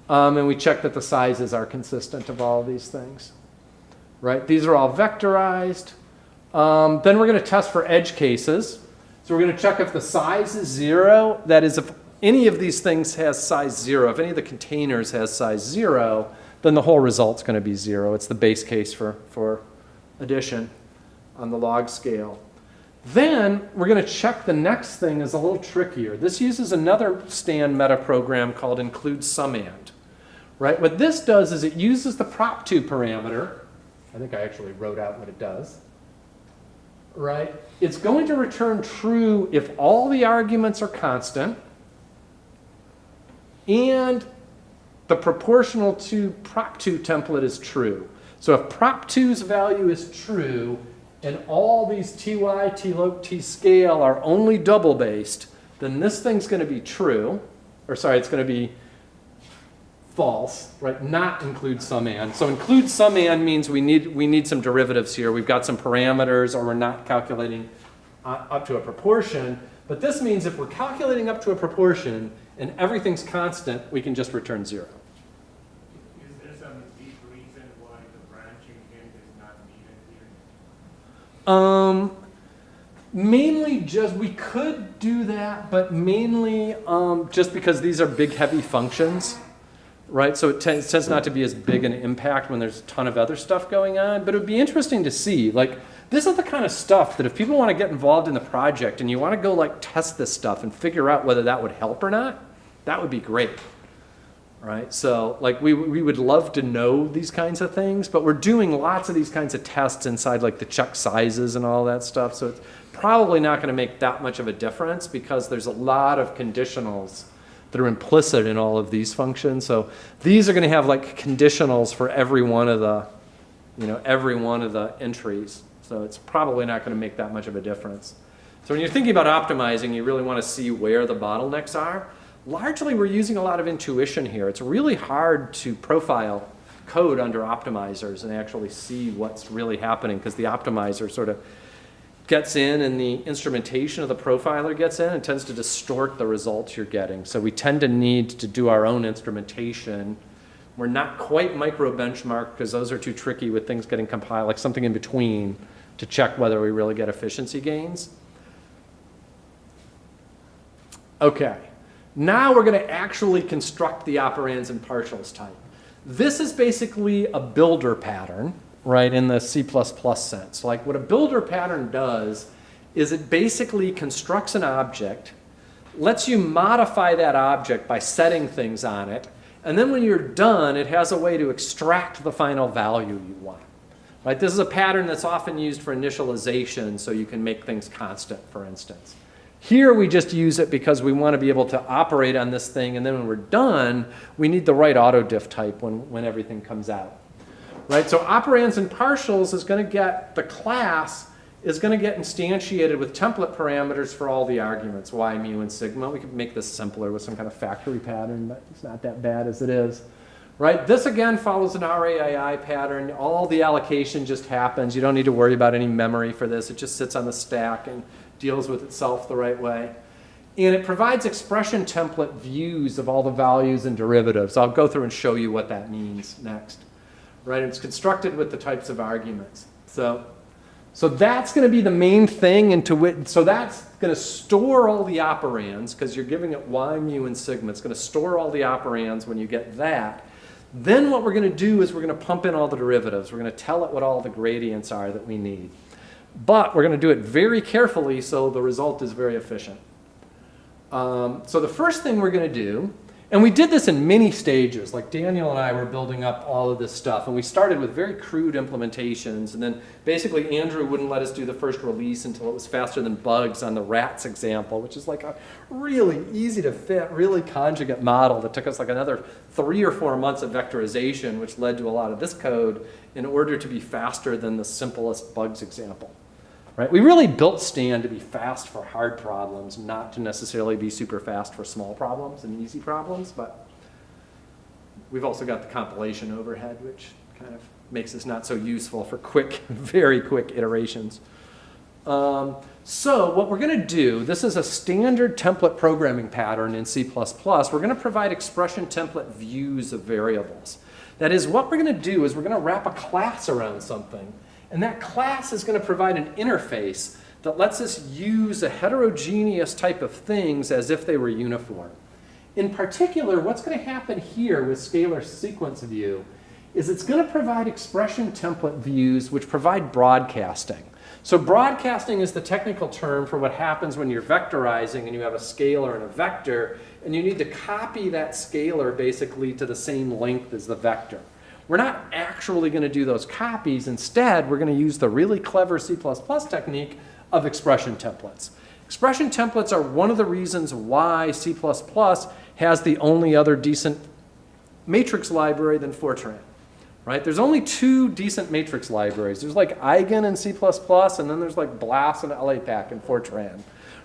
and we check that the sizes are consistent of all of these things. Right? These are all vectorized. Then we're going to test for edge cases. So we're going to check if the size is 0. That is, if any of these things has size 0, if any of the containers has size 0, then the whole result's going to be 0. It's the base case for addition on the log scale. Then we're going to check the next thing is a little trickier. This uses another Stan metaprogram called include summand. Right? What this does is it uses the prop2 parameter. I think I actually wrote out what it does. Right? It's going to return true if all the arguments are constant and the proportional to prop2 template is true. So if prop2's value is true, and all these ty, tloc, tscale are only double-based, then this thing's going to be true. Or sorry, it's going to be false, right? Not include summand. So include summand means we need some derivatives here. We've got some parameters, or we're not calculating up to a proportion. But this means if we're calculating up to a proportion and everything's constant, we can just return 0. Is there some deep reason why the branching hint is not needed here? Mainly just, we could do that, but mainly just because these are big, heavy functions, right? So it tends not to be as big an impact when there's a ton of other stuff going on. But it would be interesting to see, like, this is the kind of stuff that if people want to get involved in the project and you want to go like test this stuff and figure out whether that would help or not, that would be great. Right? So like we would love to know these kinds of things, but we're doing lots of these kinds of tests inside like the check sizes and all that stuff. So it's probably not going to make that much of a difference because there's a lot of conditionals that are implicit in all of these functions. So these are going to have like conditionals for every one of the, every one of the entries. So it's probably not going to make that much of a difference. So when you're thinking about optimizing, you really want to see where the bottlenecks are. Largely, we're using a lot of intuition here. It's really hard to profile code under optimizers and actually see what's really happening, because the optimizer sort of gets in and the instrumentation of the profiler gets in and tends to distort the results you're getting. So we tend to need to do our own instrumentation. We're not quite micro benchmark because those are too tricky with things getting compiled, like something in between to check whether we really get efficiency gains. Okay, now we're going to actually construct the operands and partials type. This is basically a builder pattern, right, in the C++ sense. Like what a builder pattern does is it basically constructs an object, lets you modify that object by setting things on it, and then when you're done, it has a way to extract the final value you want. Right? This is a pattern that's often used for initialization, so you can make things constant, for instance. Here we just use it because we want to be able to operate on this thing, and then when we're done, we need the right autodiff type when everything comes out. Right? So operands and partials is going to get, the class is going to get instantiated with template parameters for all the arguments, y, mu, and sigma. We could make this simpler with some kind of factory pattern, but it's not that bad as it is. Right? This again follows an RAII pattern. All the allocation just happens. You don't need to worry about any memory for this. It just sits on the stack and deals with itself the right way. And it provides expression template views of all the values and derivatives. I'll go through and show you what that means next. Right? And it's constructed with the types of arguments. So that's going to be the main thing into which, so that's going to store all the operands because you're giving it y, mu, and sigma. It's going to store all the operands when you get that. Then what we're going to do is we're going to pump in all the derivatives. We're going to tell it what all the gradients are that we need. But we're going to do it very carefully so the result is very efficient. So the first thing we're going to do, and we did this in many stages, like Daniel and I were building up all of this stuff, and we started with very crude implementations, and then basically Andrew wouldn't let us do the first release until it was faster than bugs on the rats example, which is like a really easy to fit, really conjugate model that took us like another 3 or 4 months of vectorization, which led to a lot of this code in order to be faster than the simplest bugs example. Right? We really built Stan to be fast for hard problems, not to necessarily be super fast for small problems and easy problems, but we've also got the compilation overhead, which kind of makes us not so useful for quick, very quick iterations. So what we're going to do, this is a standard template programming pattern in C++. We're going to provide expression template views of variables. That is, what we're going to do is we're going to wrap a class around something. And that class is going to provide an interface that lets us use a heterogeneous type of things as if they were uniform. In particular, what's going to happen here with scalar sequence view is it's going to provide expression template views which provide broadcasting. So broadcasting is the technical term for what happens when you're vectorizing and you have a scalar and a vector, and you need to copy that scalar basically to the same length as the vector. We're not actually going to do those copies. Instead, we're going to use the really clever C++ technique of expression templates. Expression templates are one of the reasons why C++ has the only other decent matrix library than Fortran. Right? There's only 2 decent matrix libraries. There's like Eigen in C++, and then there's like BLAS and LAPACK in Fortran.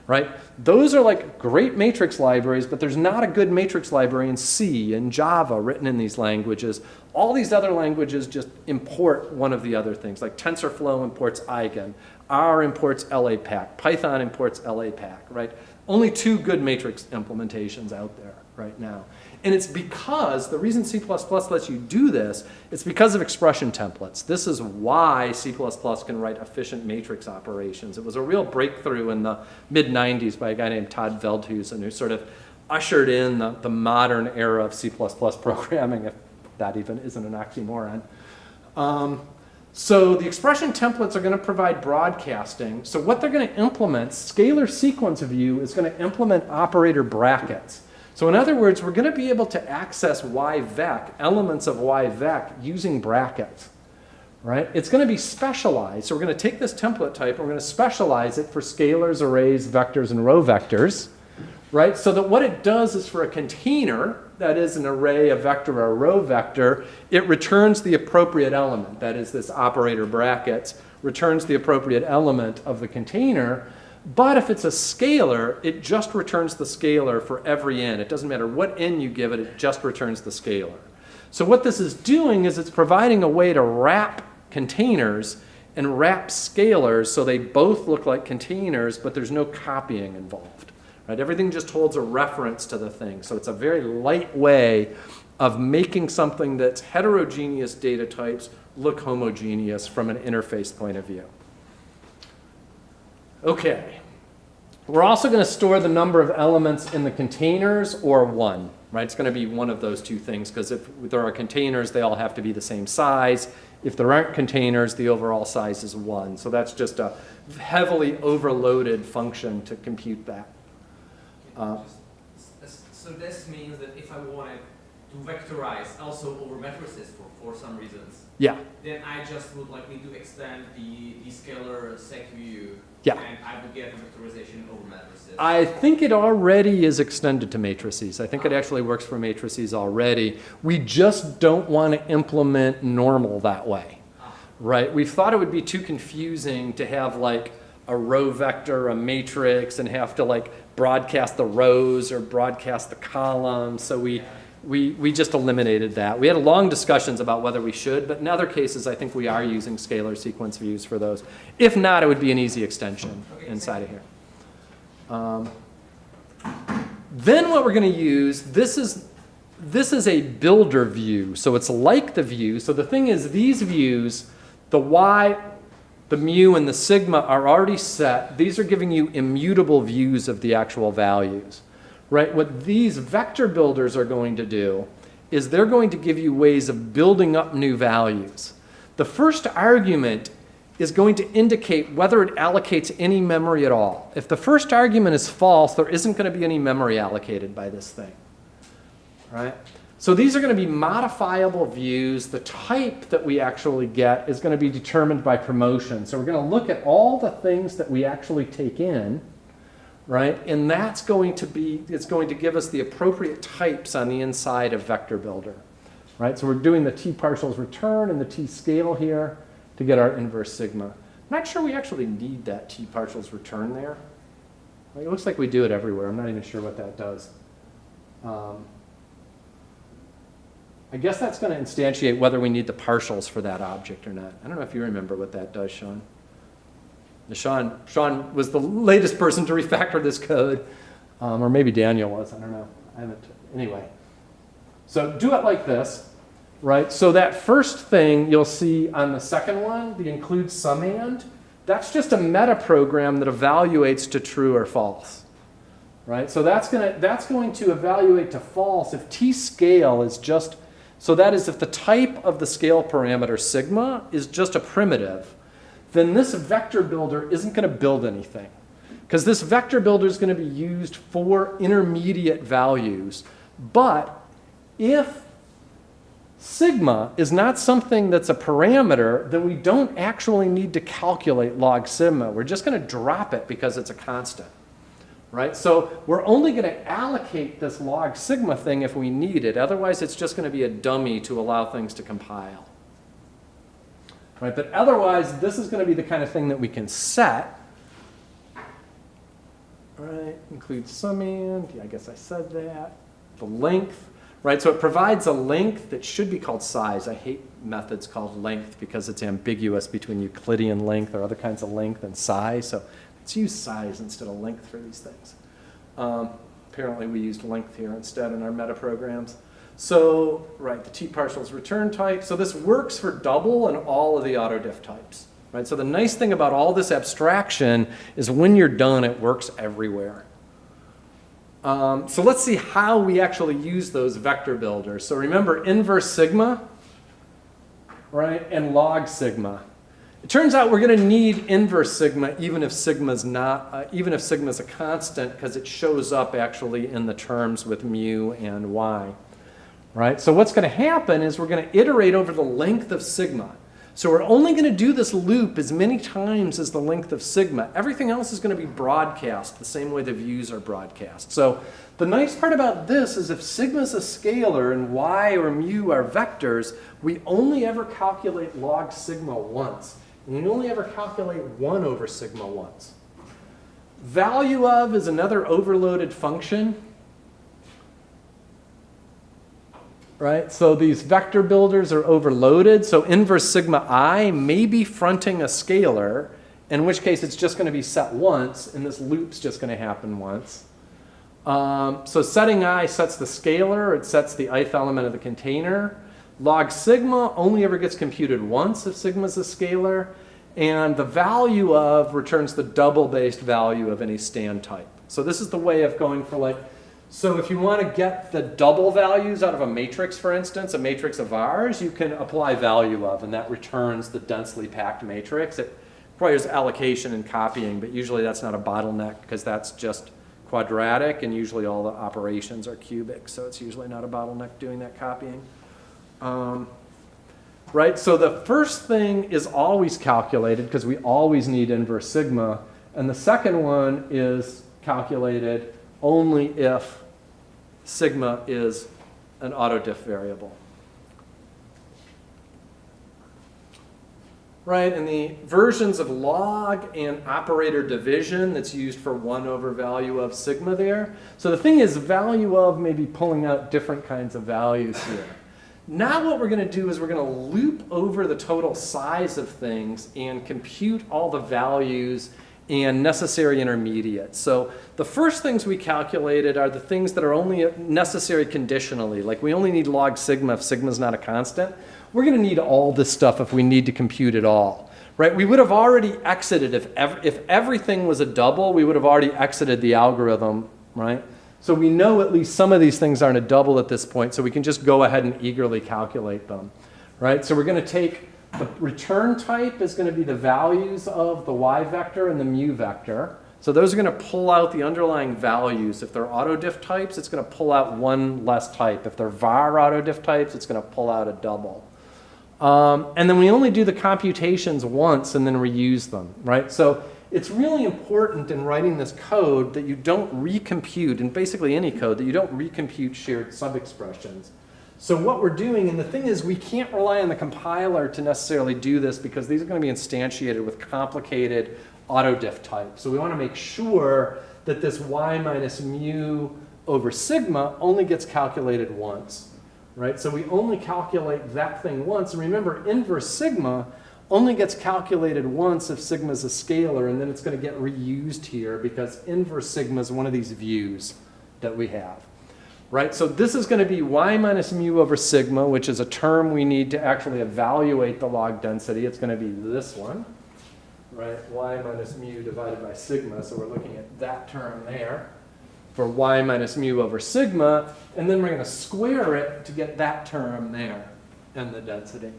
Right? Those are like great matrix libraries, but there's not a good matrix library in C and Java written in these languages. All these other languages just import one of the other things, like TensorFlow imports Eigen, R imports LAPACK, Python imports LAPACK, right? Only 2 good matrix implementations out there right now. And it's because, the reason C++ lets you do this, it's because of expression templates. This is why C++ can write efficient matrix operations. It was a real breakthrough in the mid-90s by a guy named Todd Veldhusen, who sort of ushered in the modern era of C++ programming, if that even isn't an oxymoron. So the expression templates are going to provide broadcasting. So what they're going to implement, scalar sequence view is going to implement operator brackets. So in other words, we're going to be able to access yvec, elements of yvec, using brackets. Right? It's going to be specialized. So we're going to take this template type and we're going to specialize it for scalars, arrays, vectors, and row vectors. right? So that what it does is for a container, that is an array, a vector, or a row vector, it returns the appropriate element, that is this operator brackets, returns the appropriate element of the container. But if it's a scalar, it just returns the scalar for every n. It doesn't matter what n you give it, it just returns the scalar. So what this is doing is it's providing a way to wrap containers and wrap scalars so they both look like containers, but there's no copying involved. Right? Everything just holds a reference to the thing. So it's a very light way of making something that's heterogeneous data types look homogeneous from an interface point of view. Okay. We're also going to store the number of elements in the containers or one. Right? It's going to be one of those two things, because if there are containers, they all have to be the same size. If there aren't containers, the overall size is 1. So that's just a heavily overloaded function to compute that. So this means that if I wanted to vectorize also over matrices for some reasons, Yeah. then I just would like need to extend the scalar sec view, Yeah. and I would get vectorization over matrices. I think it already is extended to matrices. I think it actually works for matrices already. We just don't want to implement normal that way, right? We thought it would be too confusing to have like a row vector, a matrix, and have to like broadcast the rows or broadcast the columns. So we just eliminated that. We had long discussions about whether we should, but in other cases, I think we are using scalar sequence views for those. If not, it would be an easy extension inside of here. Then what we're going to use, this is a builder view. So it's like the view. So the thing is, these views, the y, the mu, and the sigma are already set. These are giving you immutable views of the actual values. Right? What these vector builders are going to do is they're going to give you ways of building up new values. The first argument is going to indicate whether it allocates any memory at all. If the first argument is false, there isn't going to be any memory allocated by this thing. Right? So these are going to be modifiable views. The type that we actually get is going to be determined by promotion. So we're going to look at all the things that we actually take in, right? And that's going to be, it's going to give us the appropriate types on the inside of vector builder, right? So we're doing the t partials return and the t scale here to get our inverse sigma. I'm not sure we actually need that t partials return there. Like, it looks like we do it everywhere. I'm not even sure what that does. I guess that's going to instantiate whether we need the partials for that object or not. I don't know if you remember what that does, Sean. Sean was the latest person to refactor this code, or maybe Daniel was, I don't know. Anyway. So do it like this, right? So that first thing you'll see on the second one, the include summand, that's just a metaprogram that evaluates to true or false, right? So that's going to evaluate to false if t-scale is just, so that is if the type of the scale parameter sigma is just a primitive, then this vector builder isn't going to build anything. Because this vector builder is going to be used for intermediate values. But if sigma is not something that's a parameter, then we don't actually need to calculate log sigma. We're just going to drop it because it's a constant. Right? So we're only going to allocate this log sigma thing if we need it. Otherwise, it's just going to be a dummy to allow things to compile. Right? But otherwise, this is going to be the kind of thing that we can set. Right? Include summand. Yeah, I guess I said that. The length. Right? So it provides a length that should be called size. I hate methods called length because it's ambiguous between Euclidean length or other kinds of length and size. So let's use size instead of length for these things. Apparently we used length here instead in our metaprograms. So, right, the t-partials return type. So this works for double and all of the autodiff types. Right? So the nice thing about all this abstraction is when you're done, it works everywhere. So let's see how we actually use those vector builders. So remember inverse sigma, right, and log sigma. It turns out we're going to need inverse sigma even if sigma's not, even if sigma's a constant, because it shows up actually in the terms with mu and y. Right? So what's going to happen is we're going to iterate over the length of sigma. So we're only going to do this loop as many times as the length of sigma. Everything else is going to be broadcast the same way the views are broadcast. So the nice part about this is if sigma is a scalar and y or mu are vectors, we only ever calculate log sigma once. And we only ever calculate 1 over sigma once. Value of is another overloaded function. Right? So these vector builders are overloaded. So inverse sigma I may be fronting a scalar, in which case it's just going to be set once, and this loop's just going to happen once. So setting I sets the scalar, it sets the ith element of the container. Log sigma only ever gets computed once if sigma is a scalar. And the value of returns the double-based value of any stand type. So this is the way of going for like, so if you want to get the double values out of a matrix, for instance, a matrix of ours, you can apply value of, and that returns the densely packed matrix. It requires allocation and copying, but usually that's not a bottleneck because that's just quadratic, and usually all the operations are cubic, so it's usually not a bottleneck doing that copying. Right, so the first thing is always calculated because we always need inverse sigma, and the second one is calculated only if sigma is an autodiff variable. Right, and the versions of log and operator division that's used for 1 over value of sigma there. So the thing is, value of may be pulling out different kinds of values here. Now what we're going to do is we're going to loop over the total size of things and compute all the values and necessary intermediates. So the first things we calculated are the things that are only necessary conditionally. Like we only need log sigma if sigma is not a constant. We're going to need all this stuff if we need to compute it all. Right? We would have already exited if everything was a double, we would have already exited the algorithm, right? So we know at least some of these things aren't a double at this point, so we can just go ahead and eagerly calculate them, right? So we're going to take the return type is going to be the values of the y vector and the mu vector. So those are going to pull out the underlying values. If they're autodiff types, it's going to pull out one less type. If they're var autodiff types, it's going to pull out a double. And then we only do the computations once and then reuse them, right? So it's really important in writing this code that you don't recompute, in basically any code, that you don't recompute shared subexpressions. So what we're doing, and the thing is we can't rely on the compiler to necessarily do this because these are going to be instantiated with complicated autodiff types. So we want to make sure that this y minus mu over sigma only gets calculated once, right? So we only calculate that thing once. And remember, inverse sigma only gets calculated once if sigma is a scalar, and then it's going to get reused here because inverse sigma is one of these views that we have. Right? So this is going to be y minus mu over sigma, which is a term we need to actually evaluate the log density. It's going to be this one, right? Y minus mu divided by sigma. So we're looking at that term there for y minus mu over sigma, and then we're going to square it to get that term there and the density.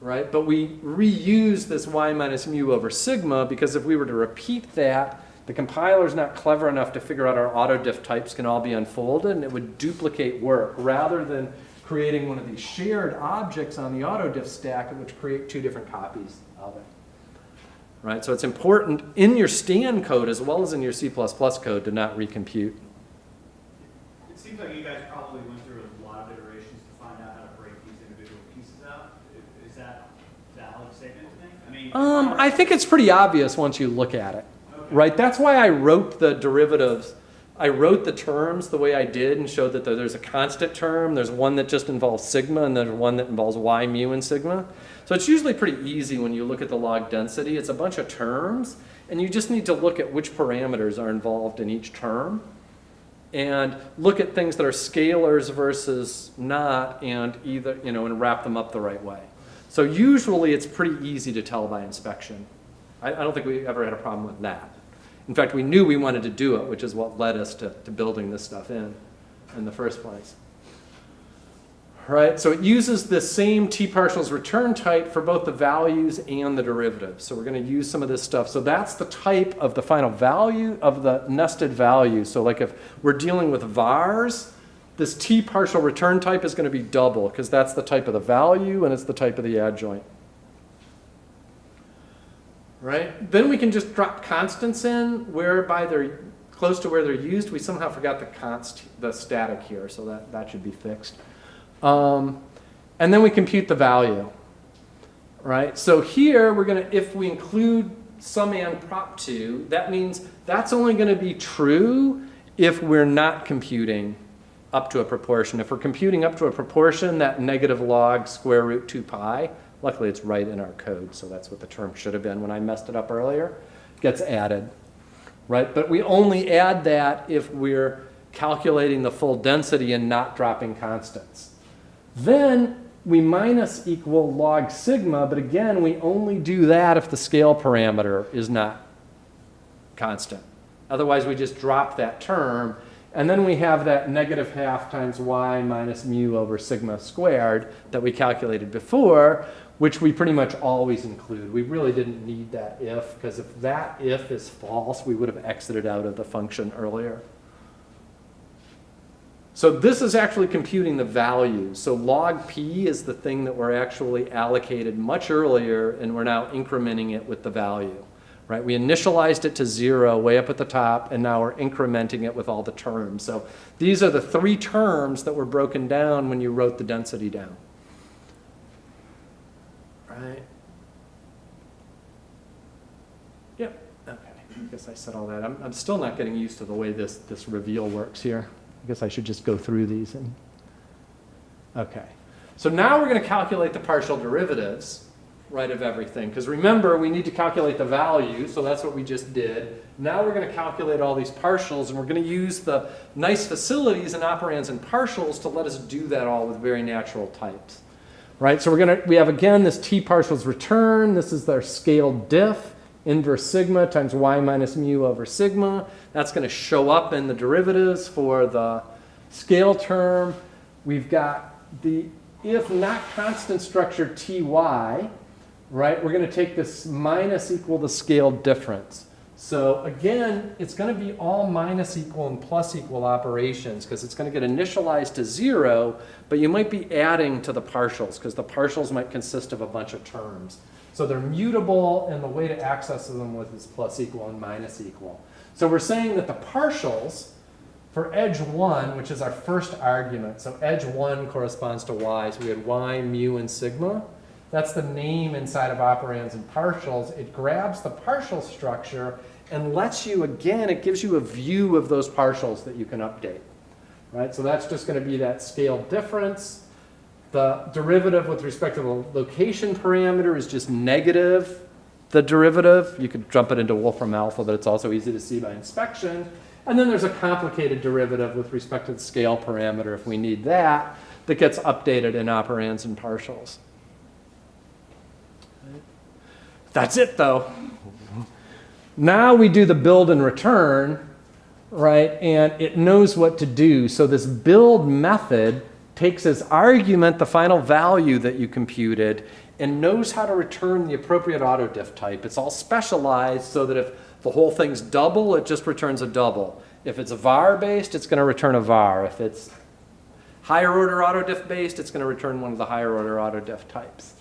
Right? But we reuse this y minus mu over sigma because if we were to repeat that, the compiler's not clever enough to figure out our autodiff types can all be unfolded, and it would duplicate work. Rather than creating one of these shared objects on the autodiff stack, it would create 2 different copies of it. Right? So it's important in your Stan code as well as in your C++ code to not recompute. It seems like you guys probably went through a lot of iterations to find out how to break these individual pieces out. Is that a valid statement to make? I mean, I think it's pretty obvious once you look at it. Right, that's why I wrote the derivatives. I wrote the terms the way I did and showed that there's a constant term, there's one that just involves sigma, and there's one that involves y, mu, and sigma. So it's usually pretty easy when you look at the log density. It's a bunch of terms, and you just need to look at which parameters are involved in each term, and look at things that are scalars versus not, and either, and wrap them up the right way. So usually it's pretty easy to tell by inspection. I don't think we ever had a problem with that. In fact, we knew we wanted to do it, which is what led us to building this stuff in the first place. Right, so it uses the same t-partials return type for both the values and the derivatives. So we're going to use some of this stuff. So that's the type of the final value of the nested value. So like if we're dealing with vars, this t partial return type is going to be double because that's the type of the value and it's the type of the adjoint. Right? Then we can just drop constants in whereby they're close to where they're used. We somehow forgot the static here, so that should be fixed. And then we compute the value. Right? So here we're going to, if we include sum and prop 2, that means that's only going to be true if we're not computing up to a proportion. If we're computing up to a proportion, that negative log square root 2 pi, luckily it's right in our code, so that's what the term should have been when I messed it up earlier, gets added. Right? But we only add that if we're calculating the full density and not dropping constants. Then we minus equal log sigma, but again, we only do that if the scale parameter is not constant. Otherwise, we just drop that term, and then we have that negative half times y minus mu over sigma squared that we calculated before, which we pretty much always include. We really didn't need that if, because if that if is false, we would have exited out of the function earlier. So this is actually computing the value. So log p is the thing that we're actually allocated much earlier, and we're now incrementing it with the value. Right? We initialized it to 0 way up at the top, and now we're incrementing it with all the terms. So these are the 3 terms that were broken down when you wrote the density down. Right? Yep. Okay. I guess I said all that. I'm still not getting used to the way this reveal works here. I guess I should just go through these. Okay. So now we're going to calculate the partial derivatives, right, of everything. Because remember, we need to calculate the value, so that's what we just did. Now we're going to calculate all these partials, and we're going to use the nice facilities in operands and partials to let us do that all with very natural types. Right? So we have, again, this t partials return. This is our scale diff. Inverse sigma times y minus mu over sigma. That's going to show up in the derivatives for the scale term. We've got the if not constant structure ty, right? We're going to take this minus equal the scale difference. So again, it's going to be all minus equal and plus equal operations because it's going to get initialized to 0, but you might be adding to the partials because the partials might consist of a bunch of terms. So they're mutable, and the way to access them with is plus equal and minus equal. So we're saying that the partials for edge 1, which is our first argument, so edge 1 corresponds to y, so we had y, mu, and sigma. That's the name inside of operands and partials. It grabs the partial structure and lets you, again, it gives you a view of those partials that you can update. Right? So that's just going to be that scale difference. The derivative with respect to the location parameter is just negative the derivative. You could jump it into Wolfram alpha, but it's also easy to see by inspection. And then there's a complicated derivative with respect to the scale parameter, if we need that, that gets updated in operands and partials. That's it, though. Now we do the build and return, right? And it knows what to do. So this build method takes as argument the final value that you computed and knows how to return the appropriate autodiff type. It's all specialized so that if the whole thing's double, it just returns a double. If it's var based, it's going to return a var. If it's higher order autodiff based, it's going to return one of the higher order autodiff types.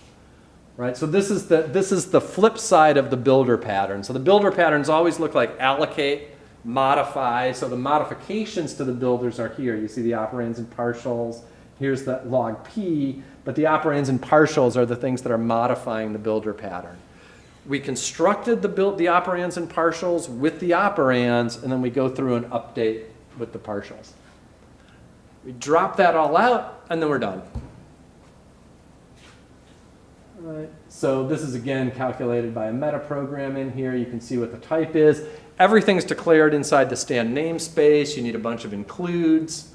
Right? So this is the flip side of the builder pattern. So the builder patterns always look like allocate, modify. So the modifications to the builders are here. You see the operands and partials. Here's the log p, but the operands and partials are the things that are modifying the builder pattern. We constructed the operands and partials with the operands, and then we go through and update with the partials. We drop that all out, and then we're done. All right. So this is, again, calculated by a metaprogram in here. You can see what the type is. Everything's declared inside the stand namespace. You need a bunch of includes.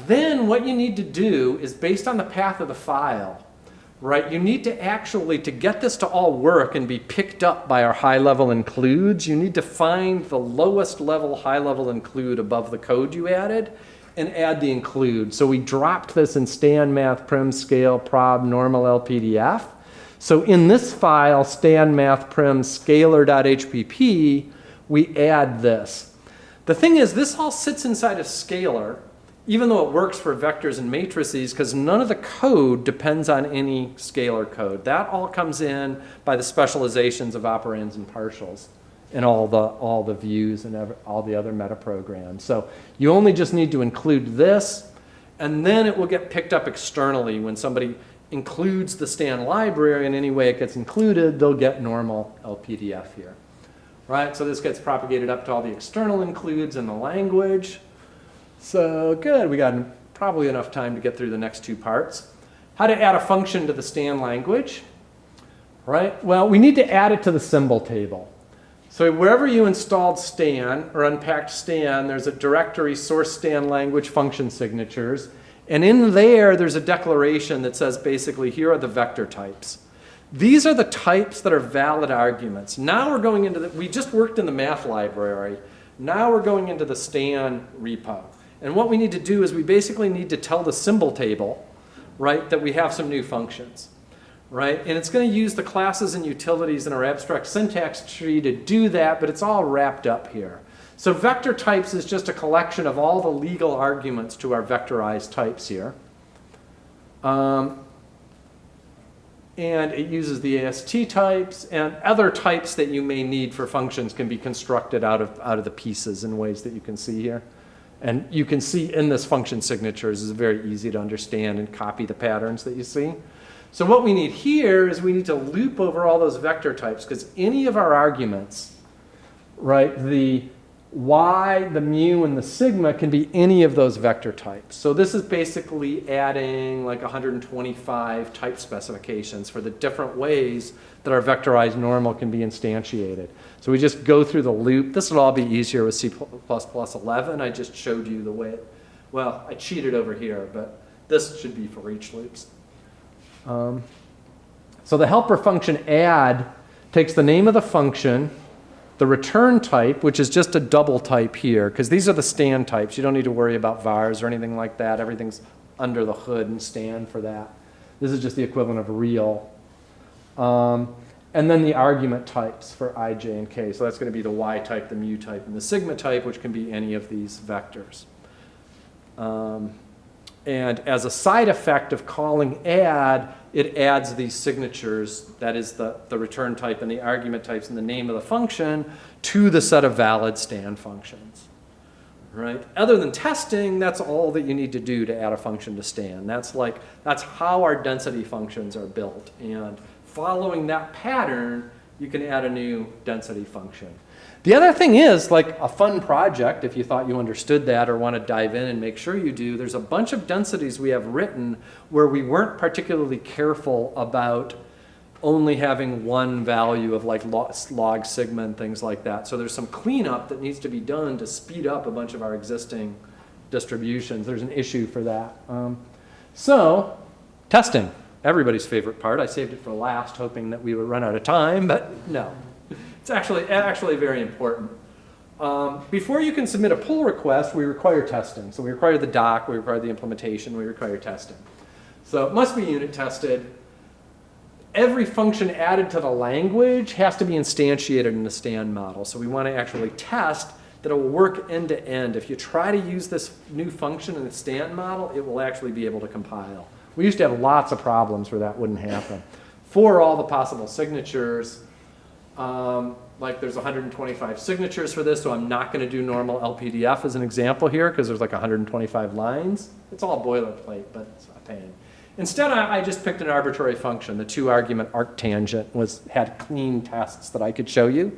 Then what you need to do is, based on the path of the file, right, you need to actually, to get this to all work and be picked up by our high-level includes, you need to find the lowest level high-level include above the code you added and add the include. So we dropped this in stand math prim scale prob normal lpdf. So in this file, stand math prim scalar.hpp, we add this. The thing is, this all sits inside of scalar, even though it works for vectors and matrices, because none of the code depends on any scalar code. That all comes in by the specializations of operands and partials and all the views and all the other metaprograms. So you only just need to include this, and then it will get picked up externally. When somebody includes the Stan library in any way it gets included, they'll get normal LPDF here. Right? So this gets propagated up to all the external includes in the language. So good, we got probably enough time to get through the next two parts. How to add a function to the Stan language, right? Well, we need to add it to the symbol table. So wherever you installed Stan or unpacked Stan, there's a directory source Stan language function signatures. And in there, there's a declaration that says basically, here are the vector types. These are the types that are valid arguments. Now we're going into we just worked in the math library. Now we're going into the Stan repo. And what we need to do is we basically need to tell the symbol table, right, that we have some new functions, right? And it's going to use the classes and utilities in our abstract syntax tree to do that, but it's all wrapped up here. So vector types is just a collection of all the legal arguments to our vectorized types here. And it uses the AST types, and other types that you may need for functions can be constructed out of the pieces in ways that you can see here. And you can see in this function signatures is very easy to understand and copy the patterns that you see. So what we need here is we need to loop over all those vector types, because any of our arguments, right, the y, the mu, and the sigma can be any of those vector types. So this is basically adding like 125 type specifications for the different ways that our vectorized normal can be instantiated. So we just go through the loop. This will all be easier with C++11. I just showed you the way well, I cheated over here, but this should be for each loops. So the helper function add takes the name of the function, the return type, which is just a double type here, because these are the Stan types. You don't need to worry about vars or anything like that. Everything's under the hood and Stan for that. This is just the equivalent of real. And then the argument types for I, J, and K. So that's going to be the Y type, the mu type, and the sigma type, which can be any of these vectors. And as a side effect of calling add, it adds these signatures, that is the return type and the argument types and the name of the function, to the set of valid Stan functions. Right? Other than testing, that's all that you need to do to add a function to Stan. That's how our density functions are built. And following that pattern, you can add a new density function. The other thing is, like a fun project, if you thought you understood that or want to dive in and make sure you do, there's a bunch of densities we have written where we weren't particularly careful about only having one value of like log sigma and things like that. So there's some cleanup that needs to be done to speed up a bunch of our existing distributions. There's an issue for that. So testing, everybody's favorite part. I saved it for last, hoping that we would run out of time, but no. It's actually very important. Before you can submit a pull request, we require testing. So we require the doc, we require the implementation, we require testing. So it must be unit tested. Every function added to the language has to be instantiated in the Stan model. So we want to actually test that it will work end to end. If you try to use this new function in the Stan model, it will actually be able to compile. We used to have lots of problems where that wouldn't happen. For all the possible signatures, like there's 125 signatures for this, so I'm not going to do normal LPDF as an example here because there's like 125 lines. It's all boilerplate, but it's a pain. Instead, I just picked an arbitrary function. The two-argument arctangent had clean tests that I could show you.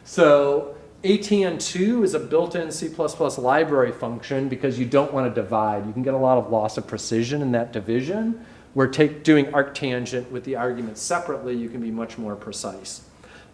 So ATN2 is a built-in C++ library function because you don't want to divide. You can get a lot of loss of precision in that division. Where doing arctangent with the arguments separately, you can be much more precise.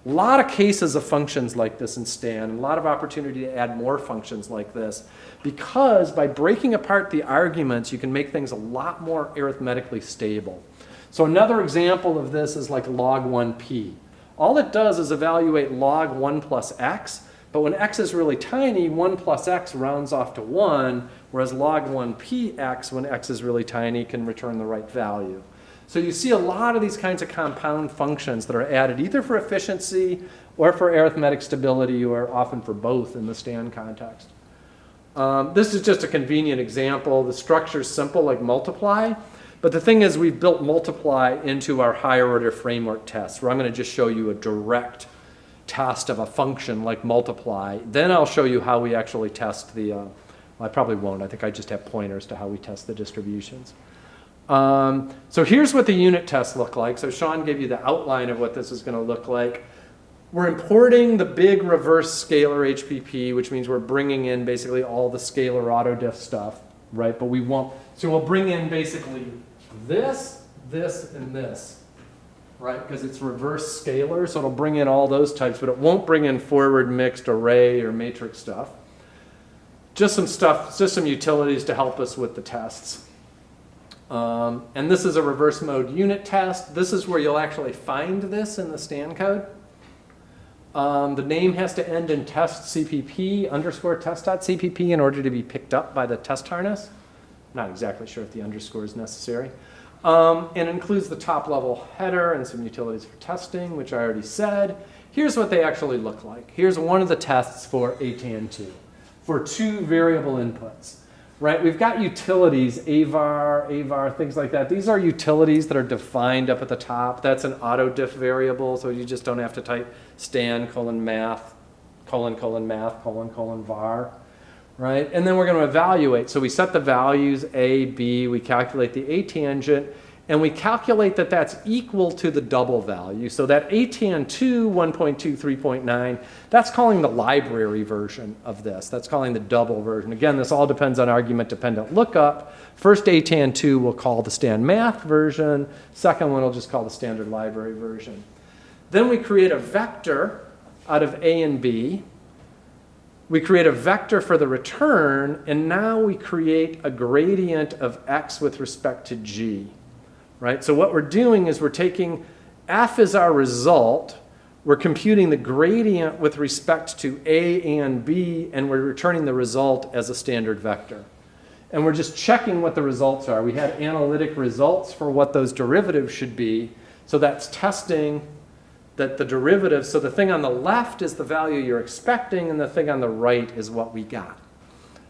A lot of cases of functions like this in Stan, and a lot of opportunity to add more functions like this, because by breaking apart the arguments, you can make things a lot more arithmetically stable. So another example of this is like log 1p. All it does is evaluate log 1 plus x, but when x is really tiny, 1 plus x rounds off to 1, whereas log 1px, when x is really tiny, can return the right value. So you see a lot of these kinds of compound functions that are added either for efficiency or for arithmetic stability, or often for both in the Stan context. This is just a convenient example. The structure is simple, like multiply. But the thing is, we've built multiply into our higher order framework test, where I'm going to just show you a direct test of a function like multiply. Then I'll show you how we actually test the, well, I probably won't. I think I just have pointers to how we test the distributions. So here's what the unit tests look like. So Sean gave you the outline of what this is going to look like. We're importing the big reverse scalar HPP, which means we're bringing in basically all the scalar autodiff stuff, right? But we won't, so we'll bring in basically this, and this, right? Because it's reverse scalar, so it'll bring in all those types, but it won't bring in forward mixed array or matrix stuff. Just some stuff, just some utilities to help us with the tests. And this is a reverse mode unit test. This is where you'll actually find this in the Stan code. The name has to end in test CPP underscore test.cpp in order to be picked up by the test harness. Not exactly sure if the underscore is necessary. And includes the top level header and some utilities for testing, which I already said. Here's what they actually look like. Here's one of the tests for ATN2 for 2 variable inputs. Right, we've got utilities, avar, things like that. These are utilities that are defined up at the top. That's an autodiff variable, so you just don't have to type stan :math, : var, right? And then we're going to evaluate. So we set the values A, B, we calculate the A tangent, and we calculate that that's equal to the double value. So that ATN2 1.2 3.9, that's calling the library version of this. That's calling the double version. Again, this all depends on argument dependent lookup. First ATN2 will call the Stan math version. Second one will just call the standard library version. Then we create a vector out of A and B. We create a vector for the return, and now we create a gradient of x with respect to g. Right? So what we're doing is we're taking f as our result, we're computing the gradient with respect to a and b, and we're returning the result as a standard vector. And we're just checking what the results are. We had analytic results for what those derivatives should be, so that's testing that the derivative, so the thing on the left is the value you're expecting, and the thing on the right is what we got.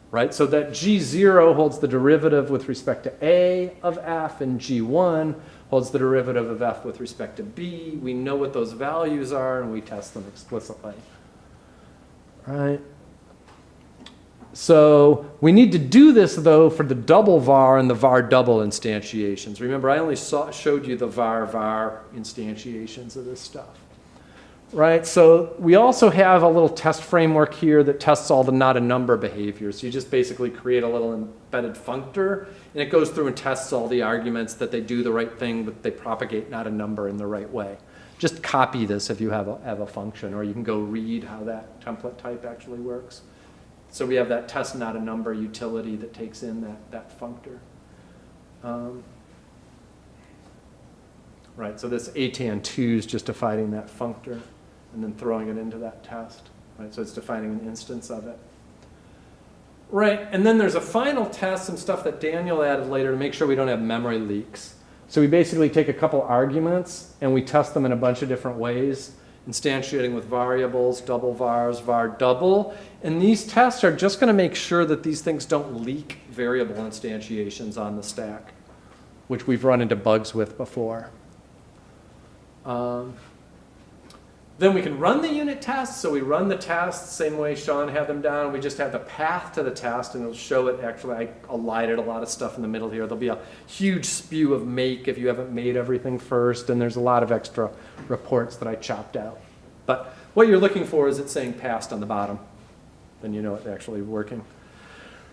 Right? So that G0 holds the derivative with respect to A of f, and G1 holds the derivative of f with respect to b. We know what those values are, and we test them explicitly. Right? So we need to do this, though, for the double var and the var double instantiations. Remember, I only showed you the var instantiations of this stuff. Right, so we also have a little test framework here that tests all the not a number behaviors. So you just basically create a little embedded functor, and it goes through and tests all the arguments that they do the right thing, but they propagate not a number in the right way. Just copy this if you have a function, or you can go read how that template type actually works. So we have that test not a number utility that takes in that functor. Right, so this ATN2 is just defining that functor and then throwing it into that test. Right, so it's defining an instance of it. Right, and then there's a final test, some stuff that Daniel added later to make sure we don't have memory leaks. So we basically take a couple arguments and we test them in a bunch of different ways, instantiating with variables, double vars, var double. And these tests are just going to make sure that these things don't leak variable instantiations on the stack, which we've run into bugs with before. Then we can run the unit tests. So we run the tests same way Sean had them down. We just have the path to the test, and it'll show it. Actually, I elided a lot of stuff in the middle here. There'll be a huge spew of make if you haven't made everything first, and there's a lot of extra reports that I chopped out. But what you're looking for is it saying passed on the bottom. Then you know it's actually working.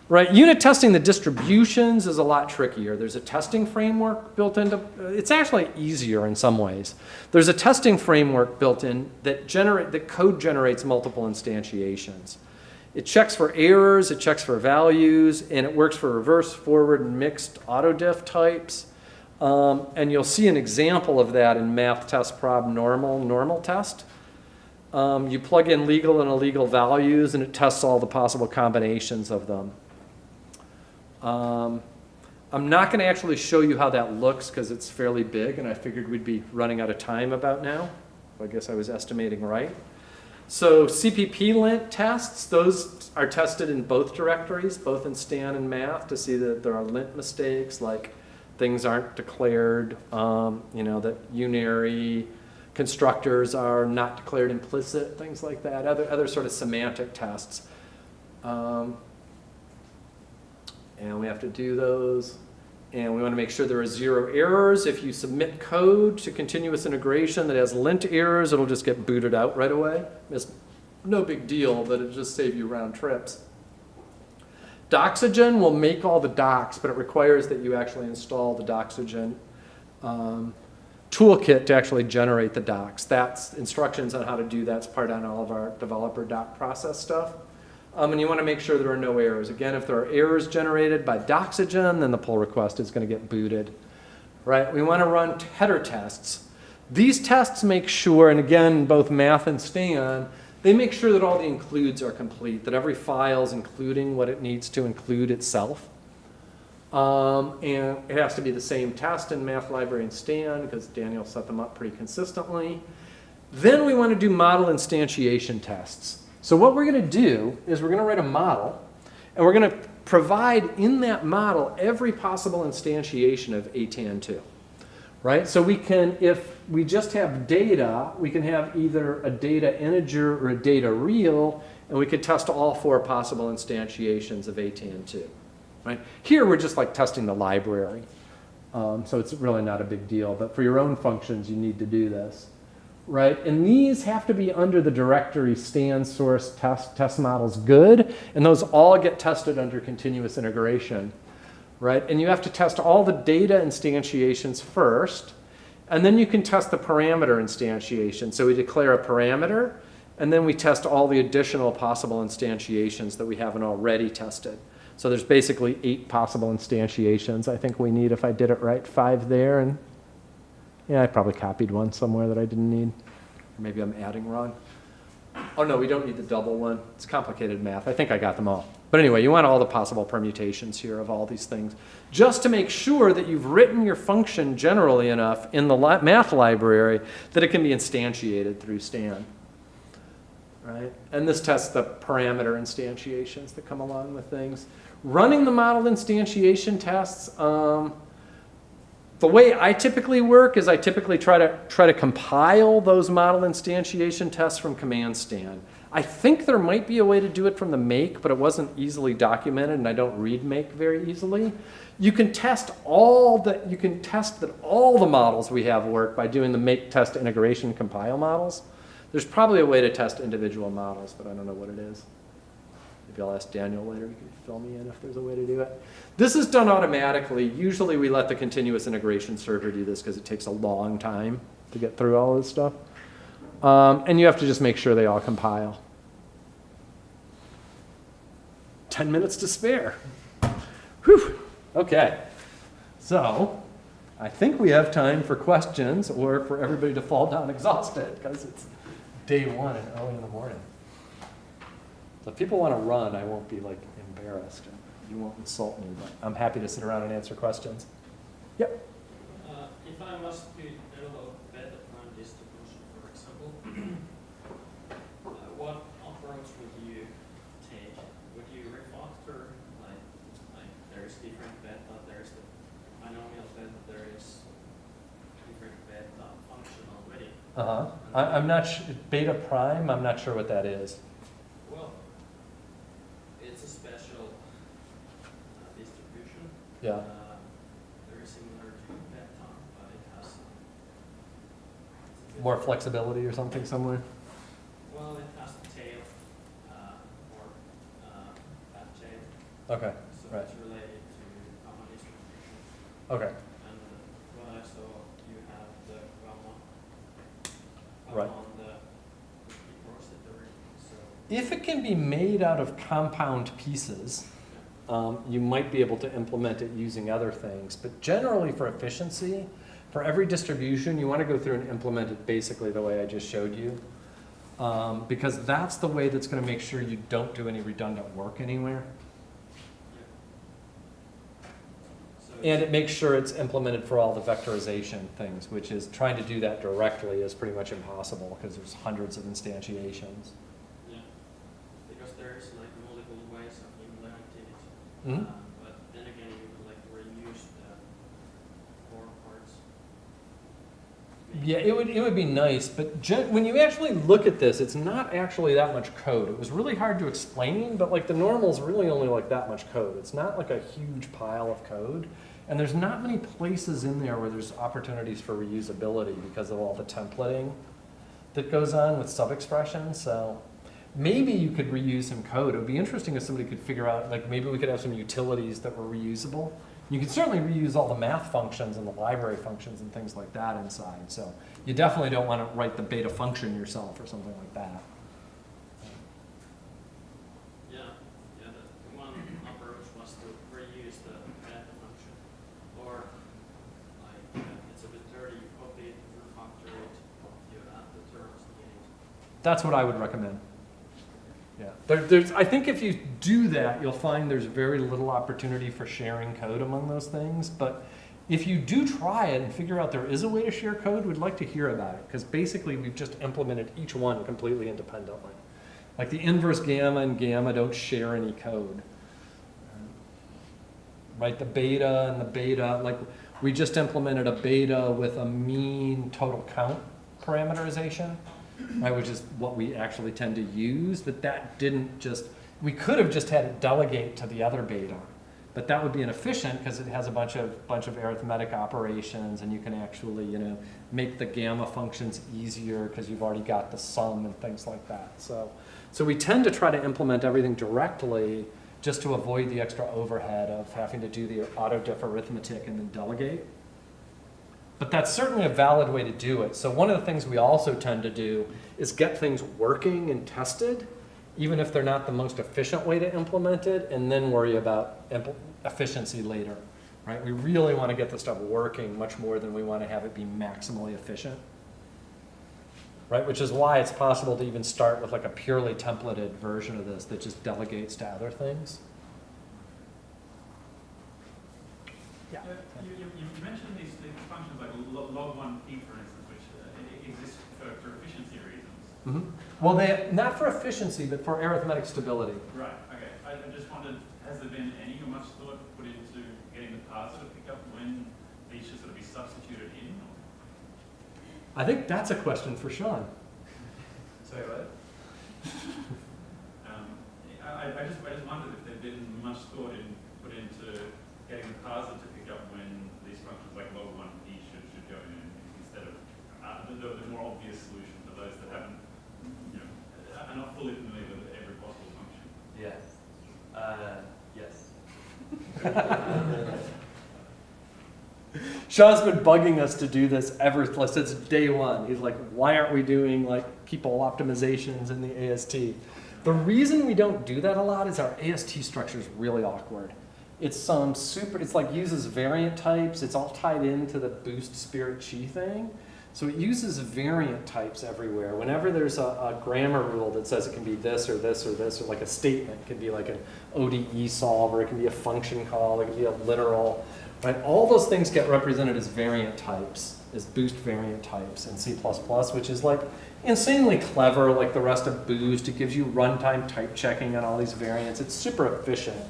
Right, unit testing the distributions is a lot trickier. There's a testing framework built into, it's actually easier in some ways. There's a testing framework built in that code generates multiple instantiations. It checks for errors, it checks for values, and it works for reverse, forward, and mixed autodiff types. And you'll see an example of that in math test prob normal test. You plug in legal and illegal values, and it tests all the possible combinations of them. I'm not going to actually show you how that looks because it's fairly big, and I figured we'd be running out of time about now. I guess I was estimating right. So CPP lint tests, those are tested in both directories, both in Stan and math, to see that there are lint mistakes, like things aren't declared, that unary constructors are not declared implicit, things like that, other sort of semantic tests. And we have to do those. And we want to make sure there are 0 errors. If you submit code to continuous integration that has lint errors, it'll just get booted out right away. It's no big deal, but it'll just save you round trips. Doxygen will make all the docs, but it requires that you actually install the Doxygen toolkit to actually generate the docs. That's instructions on how to do that's part on all of our developer doc process stuff. And you want to make sure there are no errors. Again, if there are errors generated by Doxygen, then the pull request is going to get booted. Right? We want to run header tests. These tests make sure, and again, both math and Stan, they make sure that all the includes are complete, that every file is including what it needs to include itself. And it has to be the same test in math library and Stan, because Daniel set them up pretty consistently. Then we want to do model instantiation tests. So what we're going to do is we're going to write a model, and we're going to provide in that model every possible instantiation of ATAN2. Right? So we can, if we just have data, we can have either a data integer or a data real, and we could test all 4 possible instantiations of ATAN2. Right? Here we're just like testing the library. So it's really not a big deal, but for your own functions you need to do this. Right? And these have to be under the directory Stan source test models good, and those all get tested under continuous integration. Right? And you have to test all the data instantiations first, and then you can test the parameter instantiation. So we declare a parameter, and then we test all the additional possible instantiations that we haven't already tested. So there's basically 8 possible instantiations. I think we need, if I did it right, 5 there, and yeah, I probably copied one somewhere that I didn't need. Or maybe I'm adding wrong. Oh no, we don't need the double one. It's complicated math. I think I got them all. But anyway, you want all the possible permutations here of all these things, just to make sure that you've written your function generally enough in the math library that it can be instantiated through Stan. Right? And this tests the parameter instantiations that come along with things. Running the model instantiation tests, the way I typically work is I typically try to compile those model instantiation tests from command Stan. I think there might be a way to do it from the make, but it wasn't easily documented, and I don't read make very easily. You can test that all the models we have work by doing the make test integration compile models. There's probably a way to test individual models, but I don't know what it is. Maybe I'll ask Daniel later. You can fill me in if there's a way to do it. This is done automatically. Usually we let the continuous integration server do this because it takes a long time to get through all this stuff. And you have to just make sure they all compile. 10 minutes to spare. Whew. Okay. So I think we have time for questions or for everybody to fall down exhausted because it's day 1 and early in the morning. So if people want to run, I won't be like embarrassed. You won't insult me, but I'm happy to sit around and answer questions. Yep. If I must develop better plan distribution, for example, what approach would you take? Would you refactor, like there is different beta, there is the binomial beta, there is different beta function already? I'm not beta prime. I'm not sure what that is. Well, it's a special distribution. Yeah. Very similar to beta, but it has More flexibility or something somewhere. well, it has the tail or that tail. Okay. So Right. it's related to common distribution. Okay. And what I saw, you have the gamma Right. on the repository. So If it can be made out of compound pieces, you might be able to implement it using other things. But generally for efficiency, for every distribution, you want to go through and implement it basically the way I just showed you. Because that's the way that's going to make sure you don't do any redundant work anywhere. so And it makes sure it's implemented for all the vectorization things, which is trying to do that directly is pretty much impossible because there's hundreds of instantiations. Yeah, because there's like multiple ways of implementing it. Mhm. But then again, you would like reuse the core parts. Yeah, it would be nice, but when you actually look at this, it's not actually that much code. It was really hard to explain, but like the normal's really only like that much code. It's not like a huge pile of code. And there's not many places in there where there's opportunities for reusability because of all the templating that goes on with sub-expressions. So maybe you could reuse some code. It would be interesting if somebody could figure out, like maybe we could have some utilities that were reusable. You can certainly reuse all the math functions and the library functions and things like that inside. So you definitely don't want to write the beta function yourself or something like that. Yeah, the one approach was to reuse the beta function. Or like it's a bit dirty, you copy it, refactor it, you add the terms again. That's what I would recommend. Yeah, I think if you do that, you'll find there's very little opportunity for sharing code among those things. But if you do try it and figure out there is a way to share code, we'd like to hear about it. Because basically, we've just implemented each one completely independently. Like the inverse gamma and gamma don't share any code. Right, the beta and the beta, like we just implemented a beta with a mean total count parameterization. Right, which is what we actually tend to use, but that didn't just, we could have just had it delegate to the other beta, but that would be inefficient because it has a bunch of arithmetic operations and you can actually, make the gamma functions easier because you've already got the sum and things like that. So we tend to try to implement everything directly just to avoid the extra overhead of having to do the auto-diff arithmetic and then delegate. But that's certainly a valid way to do it. So one of the things we also tend to do is get things working and tested, even if they're not the most efficient way to implement it, and then worry about efficiency later, right? We really want to get the stuff working much more than we want to have it be maximally efficient, right? Which is why it's possible to even start with like a purely templated version of this that just delegates to other things. Yeah. You mentioned these functions like log1p, for instance, which exist for efficiency reasons. Mm-hmm. Well, not for efficiency, but for arithmetic stability. Right, okay. I just wondered, has there been any or much thought put into getting the parser to pick up when these should sort of be substituted in? Or? I think that's a question for Sean. Sorry, what? I just wondered if there'd been much thought put into getting the parser to pick up when these functions like log1p should go in instead of the more obvious solution for those that haven't, are not fully familiar with every possible function. Yes. Yes. Sean's been bugging us to do this ever since day one. He's like, why aren't we doing like people optimizations in the AST? The reason we don't do that a lot is our AST structure is really awkward. It's it's like uses variant types. It's all tied into the boost spirit chi thing. So it uses variant types everywhere. Whenever there's a grammar rule that says it can be this or this or this, or like a statement, it can be like an ODE solver, it can be a function call, it can be a literal, right? All those things get represented as variant types, as boost variant types in C++, which is like insanely clever, like the rest of boost. It gives you runtime type checking on all these variants. It's super efficient.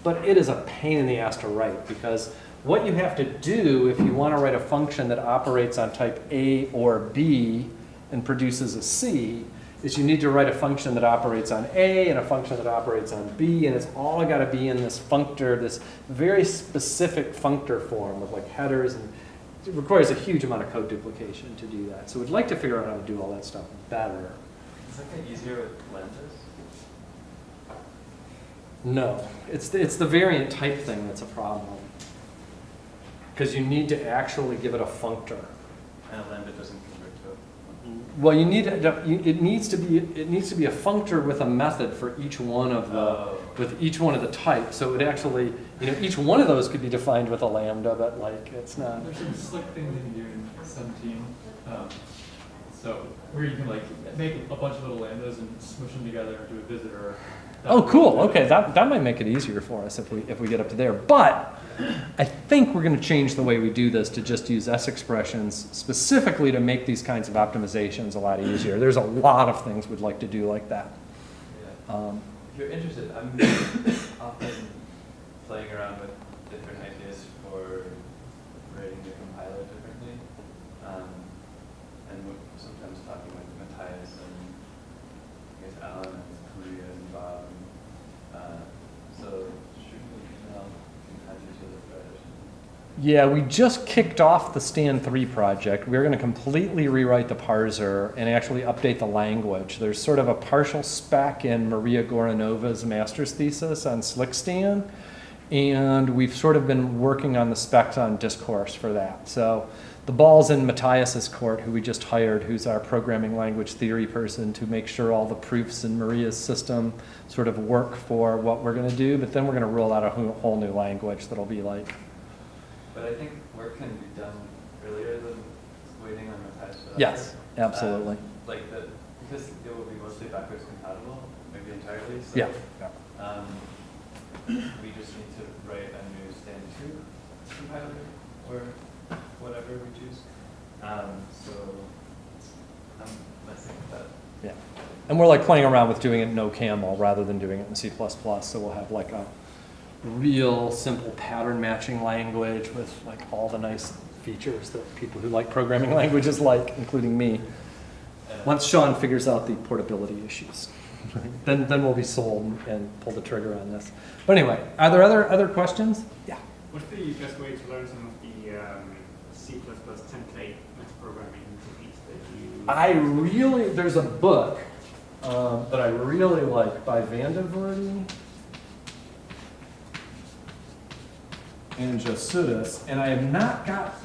But it is a pain in the ass to write because what you have to do if you want to write a function that operates on type A or B and produces a C is you need to write a function that operates on A and a function that operates on B, and it's all got to be in this functor, this very specific functor form with like headers, and it requires a huge amount of code duplication to do that. So we'd like to figure out how to do all that stuff better. Is that get easier with lambdas? No, it's the variant type thing that's a problem. Because you need to actually give it a functor. And a lambda doesn't convert to it. Well, you need it needs to be a functor with a method for each one of the types. So it actually, each one of those could be defined with a lambda, but like it's not. There's some slick things you can do in 17. So where you can like make a bunch of little lambdas and smush them together into a visitor. Oh, cool. Okay, that might make it easier for us if we get up to there. But I think we're going to change the way we do this to just use S expressions specifically to make these kinds of optimizations a lot easier. There's a lot of things we'd like to do like that. Yeah. If you're interested, I'm often playing around with different ideas for writing the compiler differently. And we're sometimes talking with Matthias and I guess Alan and Maria and Bob. So shoot me an email and add you to the thread or something. Yeah, we just kicked off the Stan3 project. We're going to completely rewrite the parser and actually update the language. There's sort of a partial spec in Maria Goranova's master's thesis on SlickStan, and we've sort of been working on the specs on discourse for that. So the ball's in Matthias's court, who we just hired, who's our programming language theory person, to make sure all the proofs in Maria's system sort of work for what we're going to do. But then we're going to roll out a whole new language that'll be like. But I think work can be done earlier than waiting on Matthias for that. Yes, absolutely. Because it will be mostly backwards compatible, maybe entirely. So, Yeah. we just need to write a new Stan2 compiler or whatever we choose. So I'm messing with that. Yeah. And we're like playing around with doing it in OCaml rather than doing it in C++. So we'll have like a real simple pattern matching language with like all the nice features that people who like programming languages like, including me. Once Sean figures out the portability issues, then we'll be sold and pull the trigger on this. But anyway, are there other questions? Yeah. What's the best way to learn some of the C++ template metaprogramming techniques that you... There's a book that I really like by Vandenvoorde and Josudis, and I have not got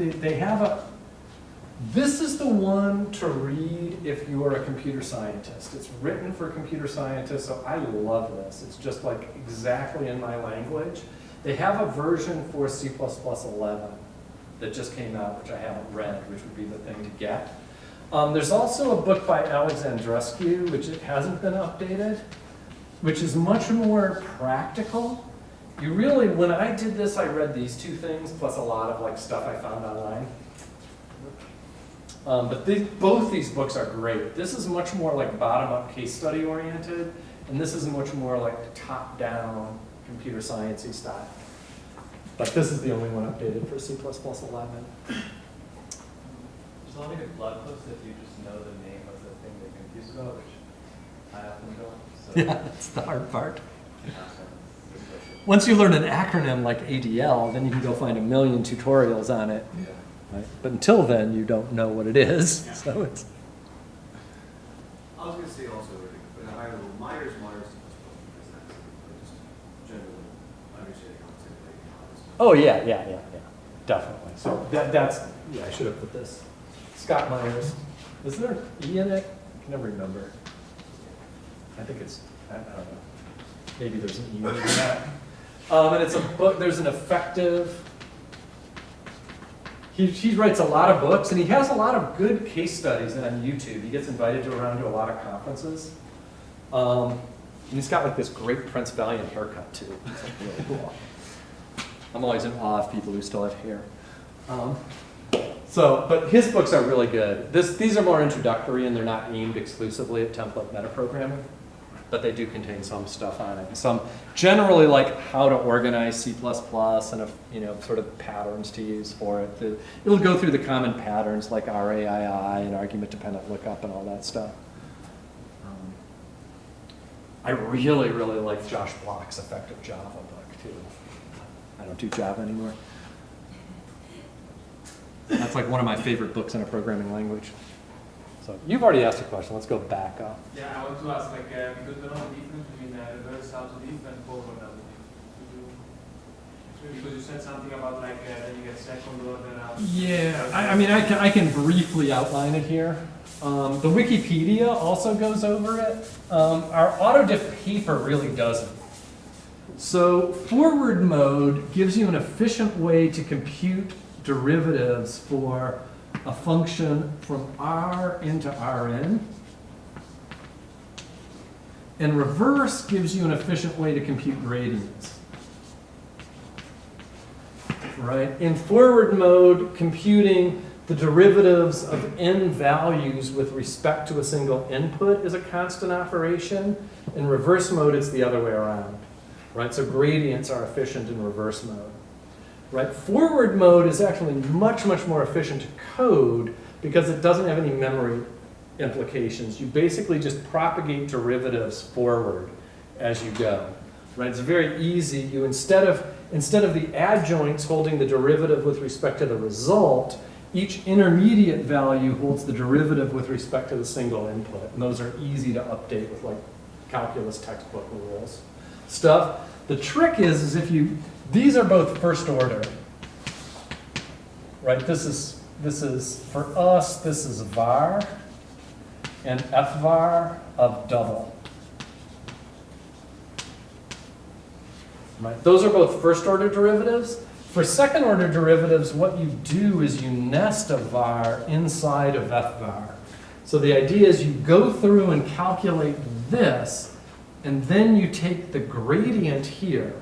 this is the one to read if you are a computer scientist. It's written for computer scientists, so I love this. It's just like exactly in my language. They have a version for C++ 11 that just came out, which I haven't read, which would be the thing to get. There's also a book by Alexandrescu, which it hasn't been updated, which is much more practical. You really, when I did this, I read these two things, plus a lot of like stuff I found online. But both these books are great. This is much more like bottom-up case study oriented, and this is much more like top-down computer sciencey style. But this is the only one updated for C++ 11. There's a lot of good blog posts if you just know the name of the thing they're confused about, which I often don't. So Yeah, that's the hard part. Once you learn an acronym like ADL, then you can go find a million tutorials on it. Yeah. Right? But until then, you don't know what it is. Yeah. So it's. I was going to say also, but at a higher level, Myers modern C++, because that's just generally understanding how it's integrated and how it's done. Oh yeah, definitely. So that's yeah. I should have put this. Scott Myers. Is there an E in it? I can never remember. I think it's. I don't know. Maybe there's an E in that. And it's a book. There's an effective. He writes a lot of books, and he has a lot of good case studies on YouTube. He gets invited around to a lot of conferences. And he's got like this great Prince Valiant haircut too. It's like really cool. I'm always in awe of people who still have hair. But his books are really good. These are more introductory, and they're not aimed exclusively at template metaprogramming, but they do contain some stuff on it. And some generally like how to organize C++ and sort of patterns to use for it. It'll go through the common patterns like RAII and argument dependent lookup and all that stuff. I really like Josh Block's Effective Java book too. I don't do Java anymore. That's like one of my favorite books in a programming language. So you've already asked a question. Let's go back up. Yeah, I want to ask, because we know the difference between reverse autodiff and forward autodiff. Because you said something about then you get second order out. Yeah, I can briefly outline it here. The Wikipedia also goes over it. Our autodiff paper really doesn't. So forward mode gives you an efficient way to compute derivatives for a function from R into Rn. And reverse gives you an efficient way to compute gradients. right? In forward mode, computing the derivatives of n values with respect to a single input is a constant operation. In reverse mode, it's the other way around, right? So gradients are efficient in reverse mode, right? Forward mode is actually much, much more efficient to code because it doesn't have any memory implications. You basically just propagate derivatives forward as you go, right? It's very easy. You instead of the adjoints holding the derivative with respect to the result, each intermediate value holds the derivative with respect to the single input. And those are easy to update with like calculus textbook rules stuff. The trick is if these are both first order, right? This is for us, this is var and f var of double. Right? Those are both first order derivatives. For second order derivatives, what you do is you nest a var inside of f var. So the idea is you go through and calculate this, and then you take the gradient here,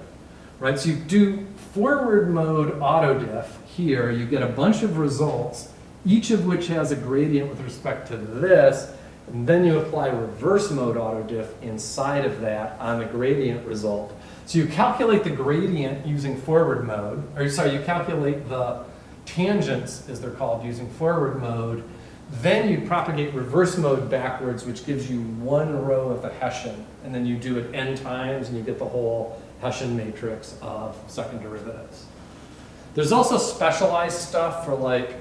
right? So you do forward mode autodiff here, you get a bunch of results, each of which has a gradient with respect to this, and then you apply reverse mode autodiff inside of that on the gradient result. So you calculate the gradient using forward mode, or sorry, you calculate the tangents, as they're called, using forward mode. Then you propagate reverse mode backwards, which gives you one row of the Hessian. And then you do it n times, and you get the whole Hessian matrix of second derivatives. There's also specialized stuff for like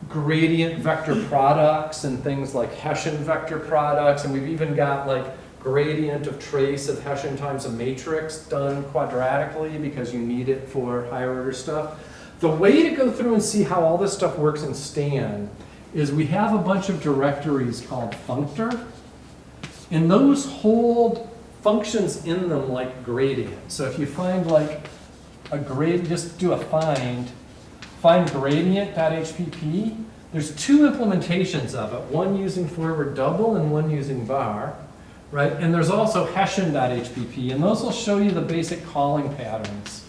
gradient vector products and things like Hessian vector products, and we've even got like gradient of trace of Hessian times a matrix done quadratically because you need it for higher order stuff. The way to go through and see how all this stuff works in Stan is we have a bunch of directories called functor, and those hold functions in them like gradient. So if you find like a grade, just do a find gradient.hpp. There's two implementations of it, one using forward double and one using var, right? And there's also Hessian.hpp, and those will show you the basic calling patterns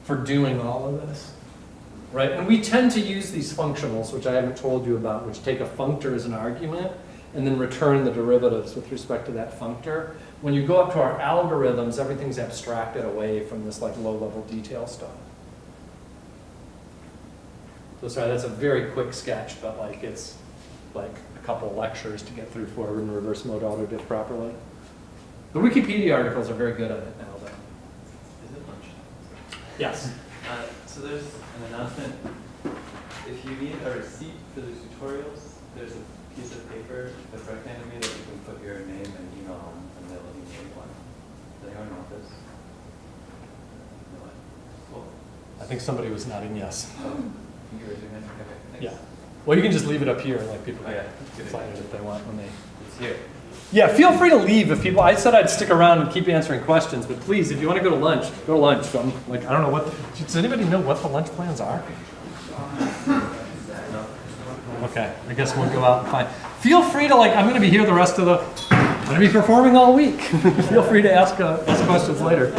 for doing all of this, right? And we tend to use these functionals, which I haven't told you about, which take a functor as an argument and then return the derivatives with respect to that functor. When you go up to our algorithms, everything's abstracted away from this like low-level detail stuff. So sorry, that's a very quick sketch, but like it's like a couple of lectures to get through forward and reverse mode autodiff properly. The Wikipedia articles are very good at it now, though. Is it lunchtime? Yes. So there's an announcement. If you need a receipt for the tutorials, there's a piece of paper that's right-handed me that you can put your name and email on, and they'll email you one. Does anyone want this? No. Cool. I think somebody was nodding yes. Can you raise your hand? Okay, thanks. Yeah. Well, you can just leave it up here and like people Oh, yeah. can sign it if they want when they. It's here. Yeah, feel free to leave if people. I said I'd stick around and keep answering questions, but please, if you want to go to lunch, go to lunch. So I'm like, I don't know what. Does anybody know what the lunch plans are? No. Okay, I guess we'll go out and find. Feel free to like. I'm going to be here the rest of the. I'm going to be performing all week. Feel free to ask questions later.